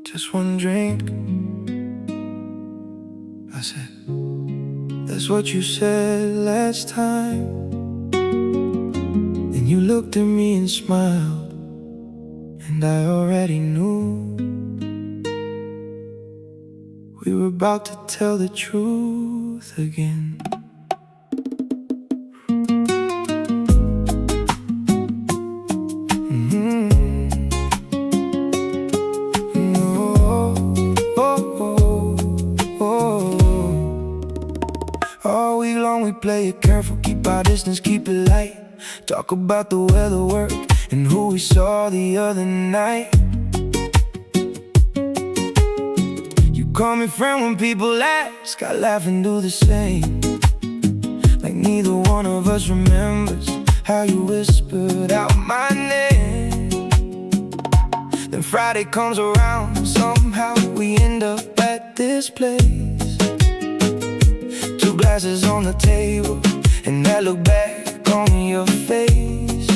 just one drink. I said that's what you said last time. Then you looked at me and smiled, and I already knew we were about to tell the truth again. All week long we play it careful, keep our distance, keep it light. Talk about the weather, work, and who we saw the other night. You call me friend when people ask, I laugh and do the same. Like neither one of us remembers how you whispered out my name. Then Friday comes around, somehow we end up at this place. Two glasses on the table, and I look back on your face.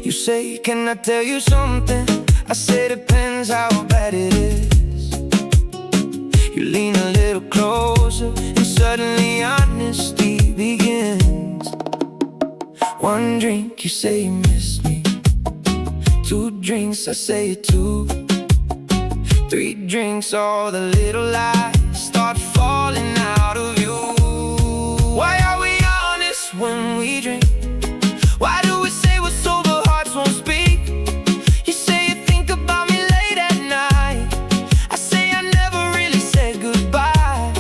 You say, can I tell you something? I say, depends how bad it is. You lean a little closer, and suddenly honesty begins. One drink, you say you miss me. Two drinks, I say it too. Three drinks, all the little lies start falling out of you. Why are we honest when we drink? Why do we say what sober hearts won't speak? You say you think about me late at night. I say I never really said goodbye.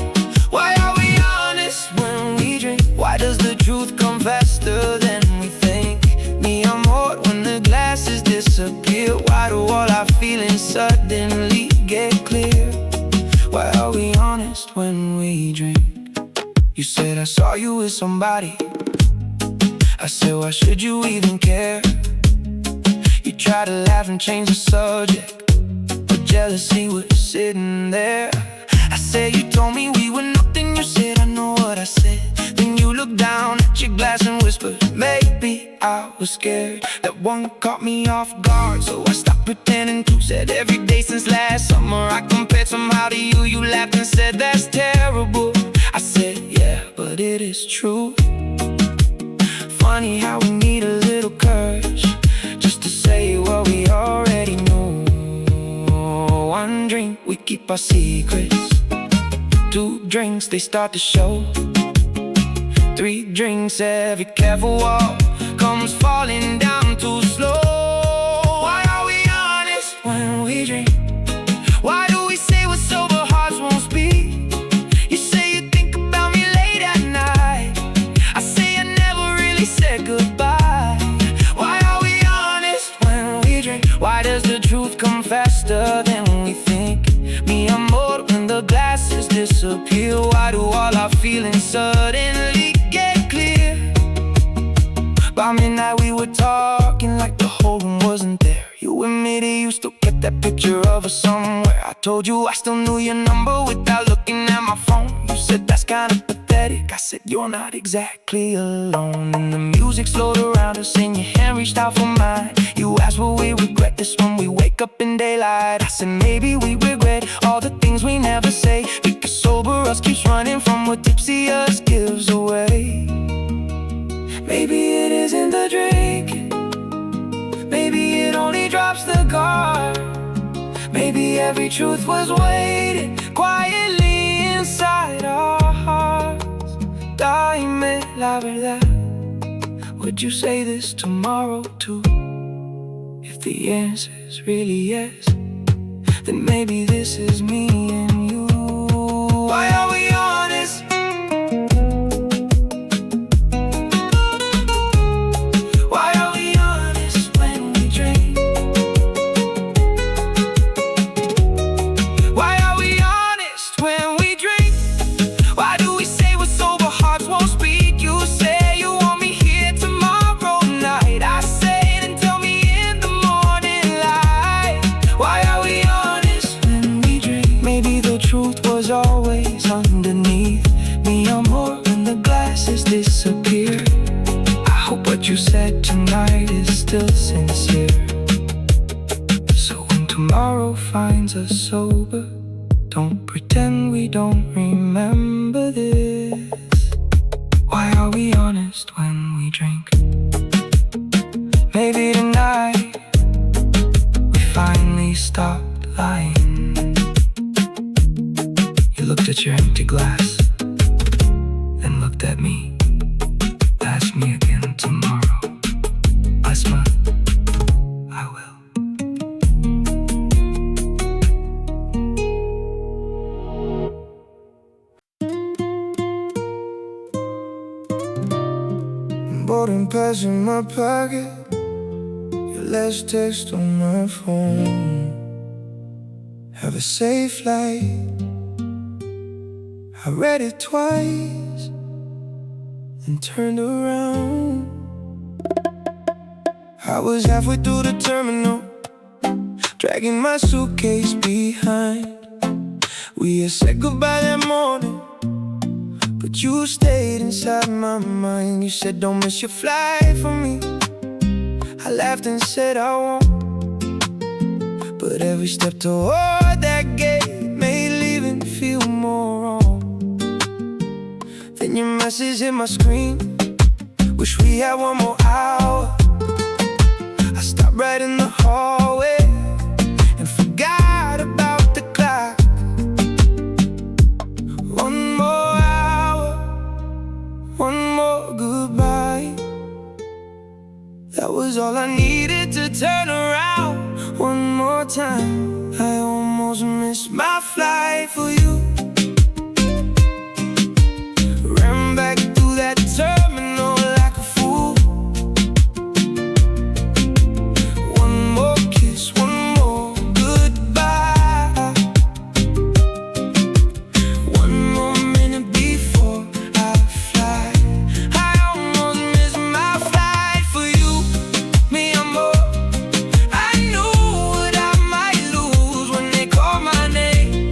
Why are we honest when we drink? Why does the truth come faster than we think? Mi amor, when the glasses disappear, why do all our feelings suddenly get clear? Why are we honest when we drink? You said I saw you with somebody. I said, why should you even care? You tried to laugh and change the subject, but jealousy was sitting there. I said, you told me we were nothing. You said, I know what I said. Then you looked down at your glass and whispered, maybe I was scared. That one caught me off guard, so I stopped pretending to. Said every day since last summer I compared somehow to you. You laughed and said, that's terrible. I said, yeah, but it is true. Funny how we need a little courage just to say what we already knew. One drink, we keep our secrets. 2 drinks, they start to show. 3 drinks, every careful wall comes falling down too slow. Why are we honest when we drink? Why do we say what sober hearts won't speak? You say you think about me late at night. I say I never really said goodbye. Why are we honest when we drink? Why does the truth come faster than we think? Mi amor, when the glasses disappear, why do all our feelings suddenly get clear? By midnight we were talking like the whole room wasn't there. You admitted you still kept that picture of us somewhere. I told you I still knew your number without looking at my phone. You said that's kinda pathetic. I said you're not exactly alone. And the music slowed around us and your hand reached out for mine. You asked will we regret this when we wake up in daylight. I said maybe we regret all the things we never say, because sober us keeps running from what tipsy us gives away. Maybe it isn't the drink, maybe it only drops the guard. Maybe every truth was waiting quietly inside our hearts. Dime la verdad, would you say this tomorrow too? If the answer is really yes, then maybe this is me and you. Why are we honest? Disappear. I hope what you said tonight is still sincere. So when tomorrow finds us sober, don't pretend we don't remember this. Why are we honest when we drink? Maybe tonight we finally stopped lying. You looked at your empty glass, then looked at me. Ask me again tomorrow. I smile, I will. Boarding pass in my pocket, your last text on my phone. Have a safe flight. I read it twice and turned around. I was halfway through the terminal, dragging my suitcase behind. We had said goodbye that morning, but you stayed inside my mind. You said don't miss your flight for me. I laughed and said I won't, but every step toward that gate made leaving feel more wrong. Then your message hit my screen, wish we had one more hour. I stopped right in the hallway and forgot about the clock. One more hour, one more goodbye. That was all I needed to turn around one more time. I almost missed my flight for you. Ran back through that terminal like a fool. One more kiss, one more goodbye. One more minute before I fly. I almost missed my flight for you. Me amor, I knew what I might lose when they called my name.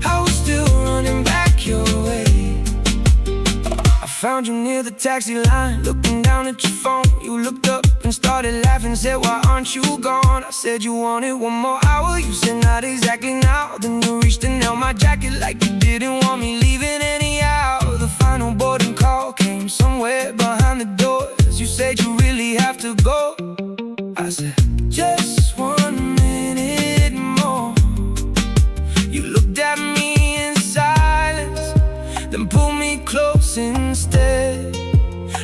I was still running back your way. Found you near the taxi line, looking down at your phone. You looked up and started laughing, said why aren't you gone? I said you wanted one more hour, you said not exactly now. Then you reached and held my jacket like you didn't want me leaving anyhow. The final boarding car then pull me close instead.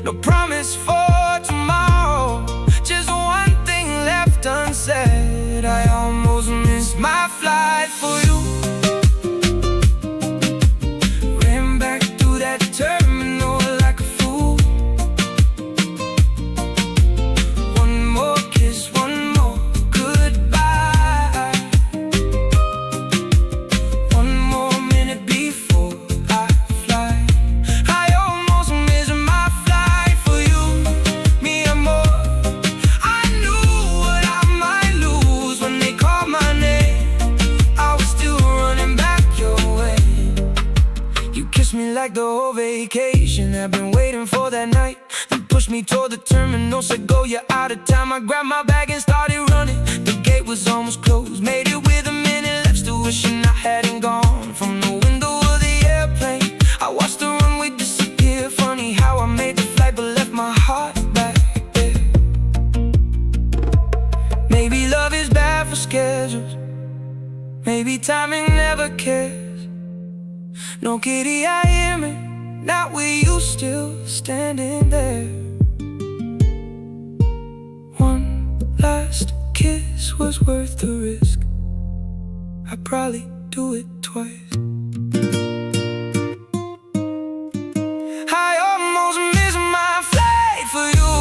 No promise for tomorrow, just one thing left unsaid. I almost missed my flight for you. Ran back through that terminal like a fool. One more kiss, one more goodbye. One more minute before I fly. I almost missed my flight for you, mi amor. I knew what I might lose when they called my name. I was still running back your way. You kissed me like the whole vacation I've been waiting for that night. Then pushed me toward the terminal, said go, you're out of time. I grabbed my bag and started running. The gate was almost closed, made it with a minute left, still wishing I hadn't gone. From the window of the airplane, I watched the runway disappear. Funny how I made the flight but left my heart back there. Maybe love is bad for schedules, maybe timing never cares. No kitty, I hear me, not with you still standing there. One last kiss was worth the risk. I'd probably do it twice. I almost missed my flight for you.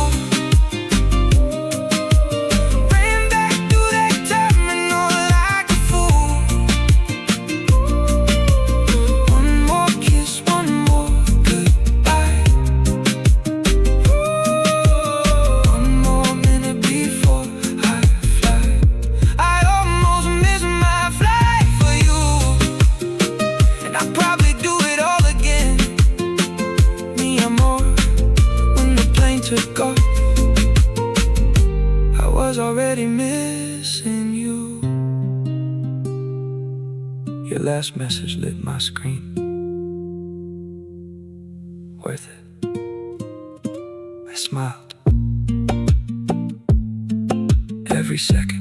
Ran back through that terminal like a fool. One more kiss, one more goodbye. One more minute before I fly. I almost missed my flight for you, and I'll probably do it all again, mi amor. When the plane took off, I was already missing you. Your last message lit my screen. Worth it. I smiled every second.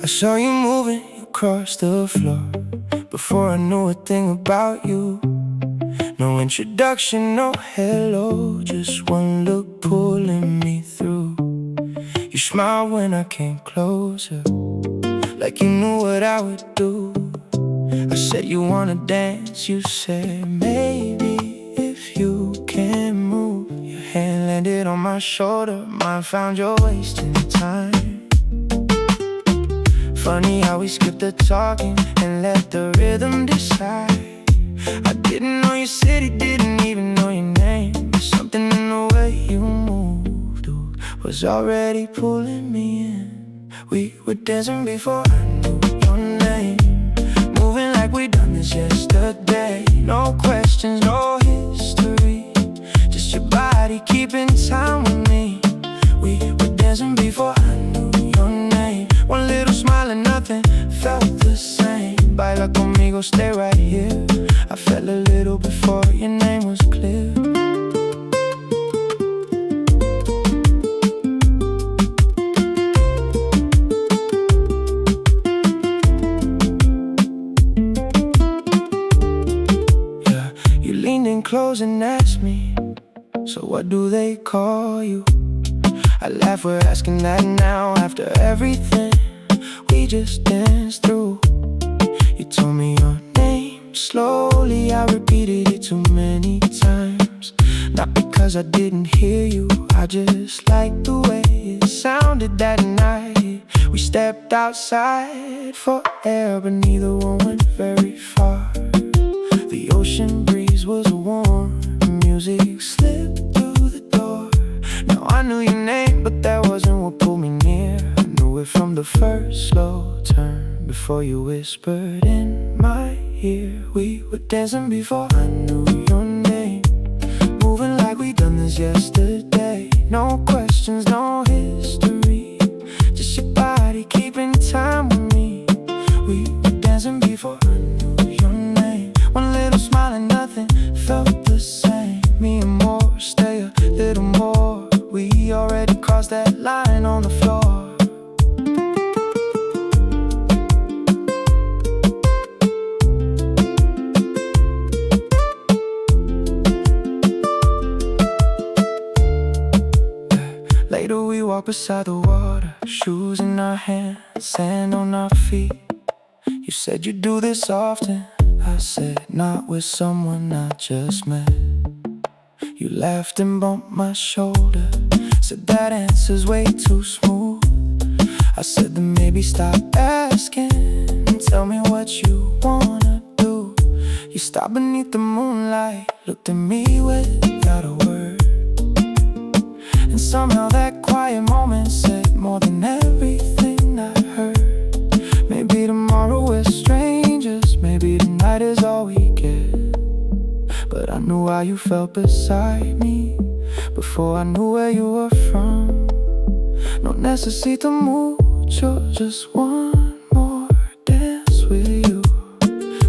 I saw you moving across the floor before I knew a thing about you. No introduction, no hello, just one look pulling me through. You smiled when I came closer, like you knew what I would do. I said you wanna dance, you said maybe if you can move. Your hand landed on my shoulder, mine found your waist in time. Funny how we skipped the talking and let the rhythm decide. I didn't know your city, didn't even know your name, but something in the way you moved was already pulling me in. We were dancing before I knew your name, moving like we'd done this yesterday. No questions, no history, just your body keeping time with me. We were dancing before I knew your name. One little smile and nothing felt the same. Baila conmigo, stay right here. I felt a little before your name was clear. Yeah, you leaned in close and asked me, so what do they call you? I laugh, we're asking that now after everything we just danced through. You told me your name slowly, I repeated it too many times. Not because I didn't hear you, I just liked the way it sounded that night. We stepped outside for air, but neither one went very far. The ocean breeze was warm, music slipped through the door. Now I knew your name, but that wasn't what pulled me near. I knew it from the first slow turn, before you whispered in my ear. We were dancing before I knew your name, moving like we'd done this yesterday. No questions, no history, beside the water, shoes in our hands, sand on our feet. You said you do this often. I said not with someone I just met. You laughed and bumped my shoulder, said that answer's way too smooth. I said then maybe stop asking and tell me what you wanna do. You stopped beneath the moonlight, looked at me without a word, and somehow that quiet moment said more than everything I heard. Maybe tomorrow we're strangers, maybe tonight is all we get. But I knew how you felt beside me before I knew where you were from. No necesito mucho, just one more dance with you.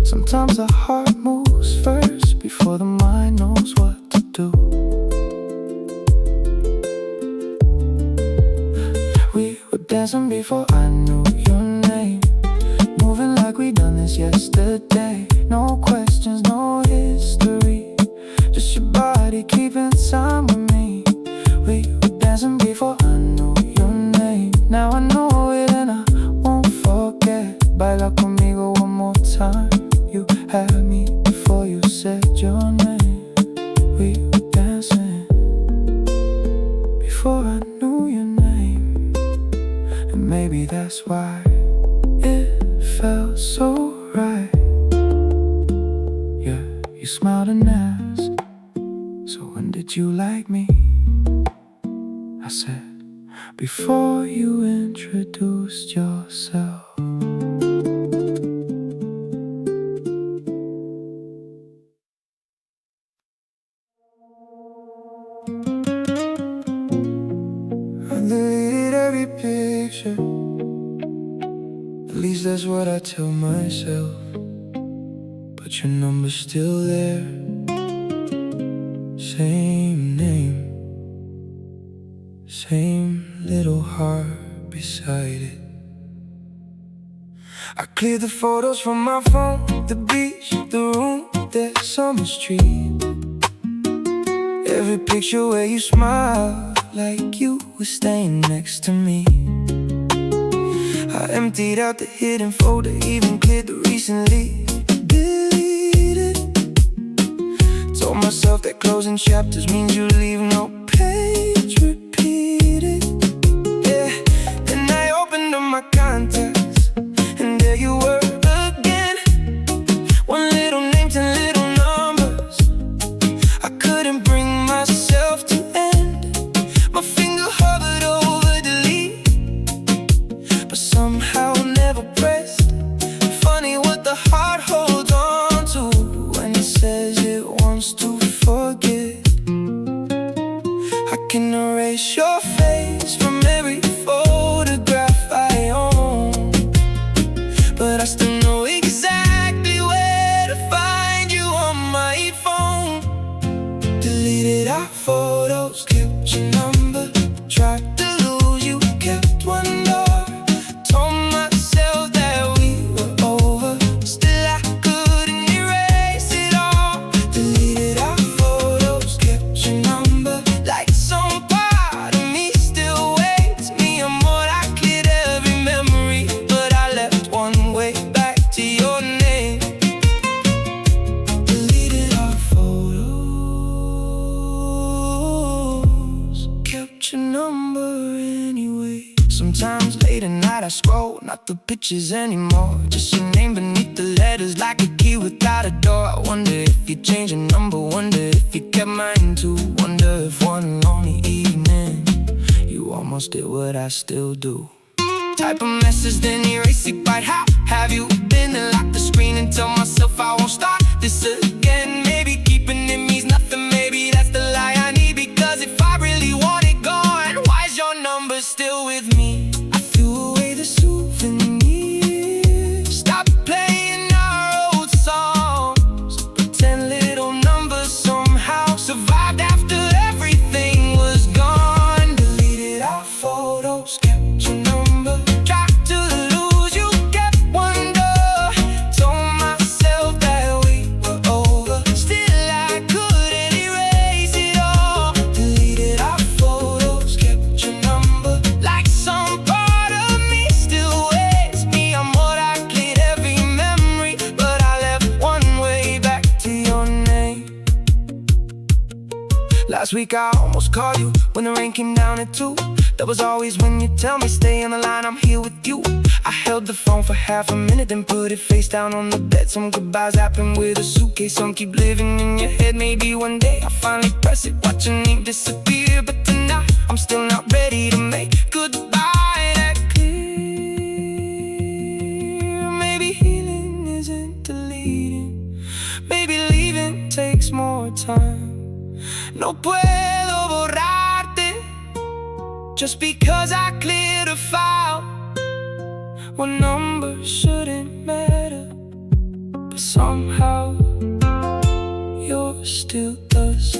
Sometimes the heart moves first before the mind knows what to do. We were dancing before I knew your name, moving like we done this yesterday. No questions, no history, just your body keeping time with me. We were dancing before I knew your name. Now I know it and I won't forget. Baila conmigo one more time. You had me before you said your name. We were dancing before I knew your name. And maybe that's why it felt so right. Yeah, you smiled and asked, so when did you like me? I said, before you introduced yourself. I deleted every picture, at least that's what I tell myself. But your number's still there, same name, same little heart beside it. I cleared the photos from my phone, the beach, the room, that summer street. Every picture where you smile, like you were staying next to me. I emptied out the hidden folder, even cleared the recently deleted. Told myself that closing chapters means you leave no page repeated. Yeah, and I opened up my contacts, and there you were again. One little name, 10 little numbers. I couldn't bring myself to end. My finger hovered over delete, but somehow never pressed. Funny what the heart holds on to when it says it wants to forget. I can erase your face from every photograph I own, but I still know exactly where to find you on my phone. Deleted our photos, kept your number, tried to lose you, kept one door. Told myself that we were over, still I couldn't erase it all. Deleted our photos, kept your number, like some part of me still waits me. I'm more likely to every memory, but I left one way back to your name. Deleted our photos, kept your number anyway. Sometimes late at night I scroll, not the pictures anymore, just your name beneath the letters, like a key without a door. I wonder if you changed your number, wonder if you kept mine too. Wonder if one lonely evening you almost did what I still do. Type a message, then erase it by how have you been? Then lock the screen and tell myself I won't start this again. Maybe keeping it means nothing, maybe that's the lie I need. Because if I really want it gone, why is your number still with me? I threw away the souvenirs, stopped playing our old songs, pretend little numbers somehow survived after everything was gone. Deleted our photos, kept your number, tried to lose you, kept one door. Told myself that we were over, still Last week I almost called you when the rain came down at 2. That was always when you tell me stay on the line, I'm here with you. I held the phone for half a minute, then put it face down on the bed. Some goodbyes happen with a suitcase, some keep living in your head. Maybe one day I'll finally press it, watch your name disappear. But tonight, I'm still not ready to make goodbye that clear. Maybe healing isn't deleting, maybe leaving takes more time. No puedo borrarte just because I cleared a file. One number shouldn't matter, but somehow you're still us.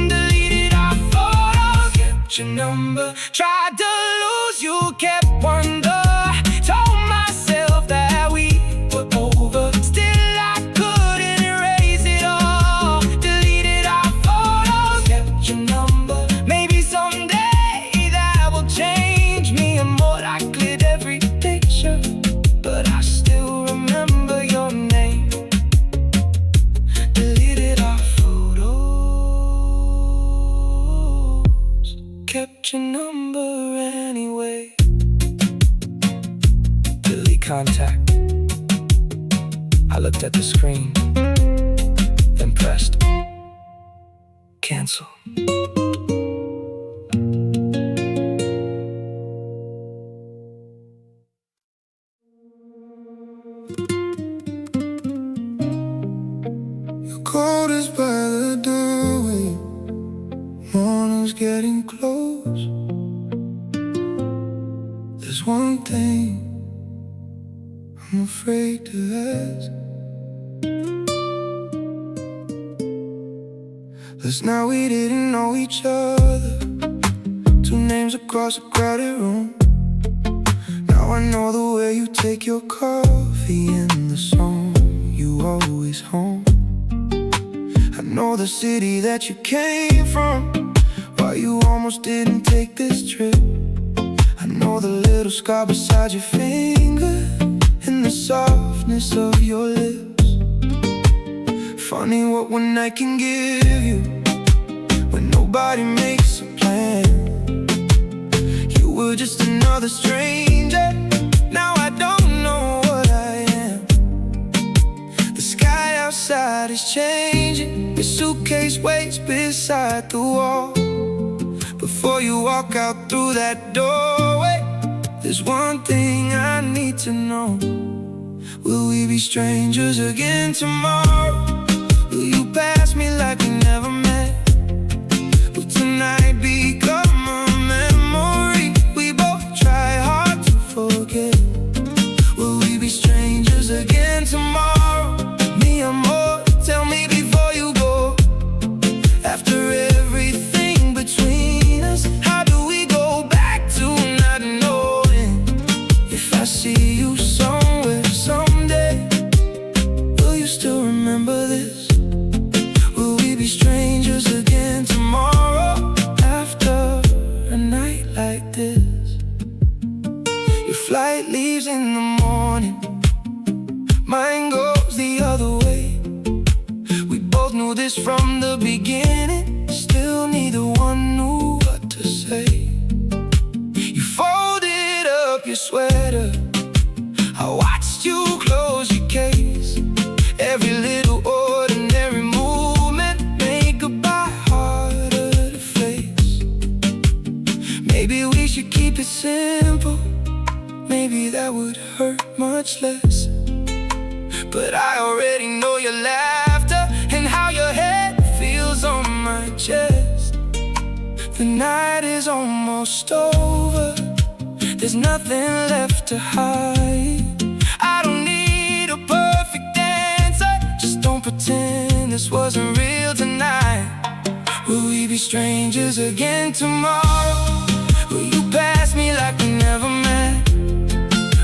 Deleted our photos, kept your number. Tried to lose you, kept wonder. Told myself that we were over. Still I couldn't erase it all. Deleted our photos, kept your number. Maybe someday that will change me. And more, I cleared every picture, but I still remember your name. Deleted our photos, kept your number anyway. Delete contact. I looked at the screen, then pressed cancel. Your coat is by the doorway, morning's getting close. There's one thing I'm afraid to ask. Last night we didn't know each other, two names across a crowded room. Now I know the way you take your coffee and the song you always home. I know the city that you came from, why you almost didn't take this trip. I know the little scar beside your finger and the softness of your lips. Funny what one night can give you when nobody makes a plan. You were just another stranger, now I don't know what I am. The sky outside is changing, your suitcase waits beside the wall. Before you walk out through that doorway, there's one thing I need to know. Will we be strangers again tomorrow? Will you pass me like we never met? Will tonight become a memory we both try hard to forget? Will we be strangers again tomorrow? Me amor, tell me before you go. After everything between us, how do we go back to not knowing? If I see you somewhere someday, will you still remember this? Will we be strangers again tomorrow? After a night like this, your flight leaves in the morning, mine goes the other way. We both knew this from the beginning, still neither one knew what to say. You folded up your sweater, I watched you close your case. Every little ordinary movement made goodbye harder to face. Maybe we should keep it simple, maybe that would hurt much less. But I already know your laughter and how your head feels on my chest. The night is almost over, there's nothing left to hide. I don't need a perfect answer, just don't pretend this wasn't real tonight. Will we be strangers again tomorrow? Will you pass me like we never met?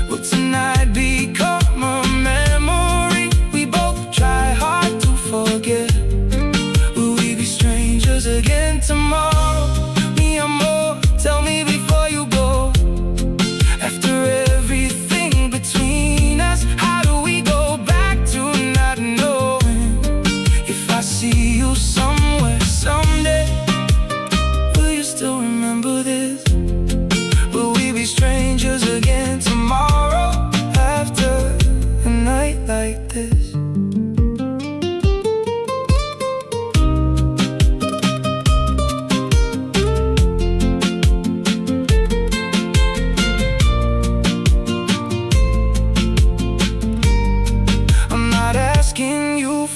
Will tonight become a memory we both try hard to forget? Will we be strangers again tomorrow? Me amor, tell me before you go.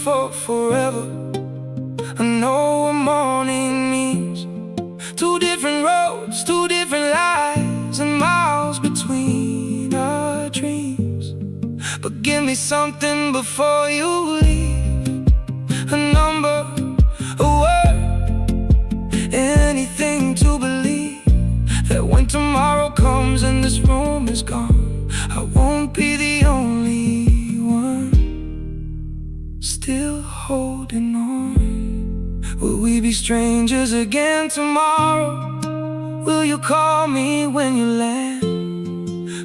for forever. I know what morning means. Two different roads, two different lives, and miles between our dreams. But give me something before you leave. A number, a word, anything to believe that when tomorrow comes and this room is gone, I won't be the only one still holding on. Will we be strangers again tomorrow? Will you call me when you land?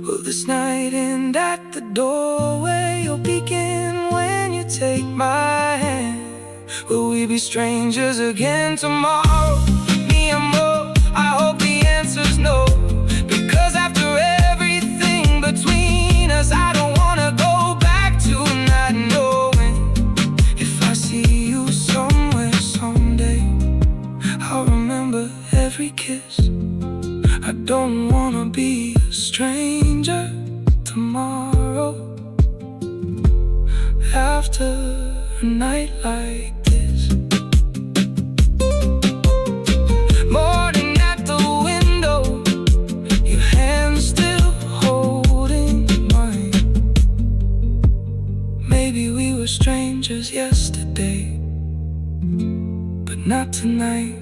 Will this night end at the doorway or begin when you take my hand? Will we be strangers again tomorrow? Me amor, I hope the answer's no. Because after everything between us, I don't wanna go back to not knowing. If I see you somewhere someday, I'll remember every kiss. I don't wanna be a stranger tomorrow. After a night like this, morning at the window, your hand still holding mine. Maybe we were strangers yesterday, but not tonight.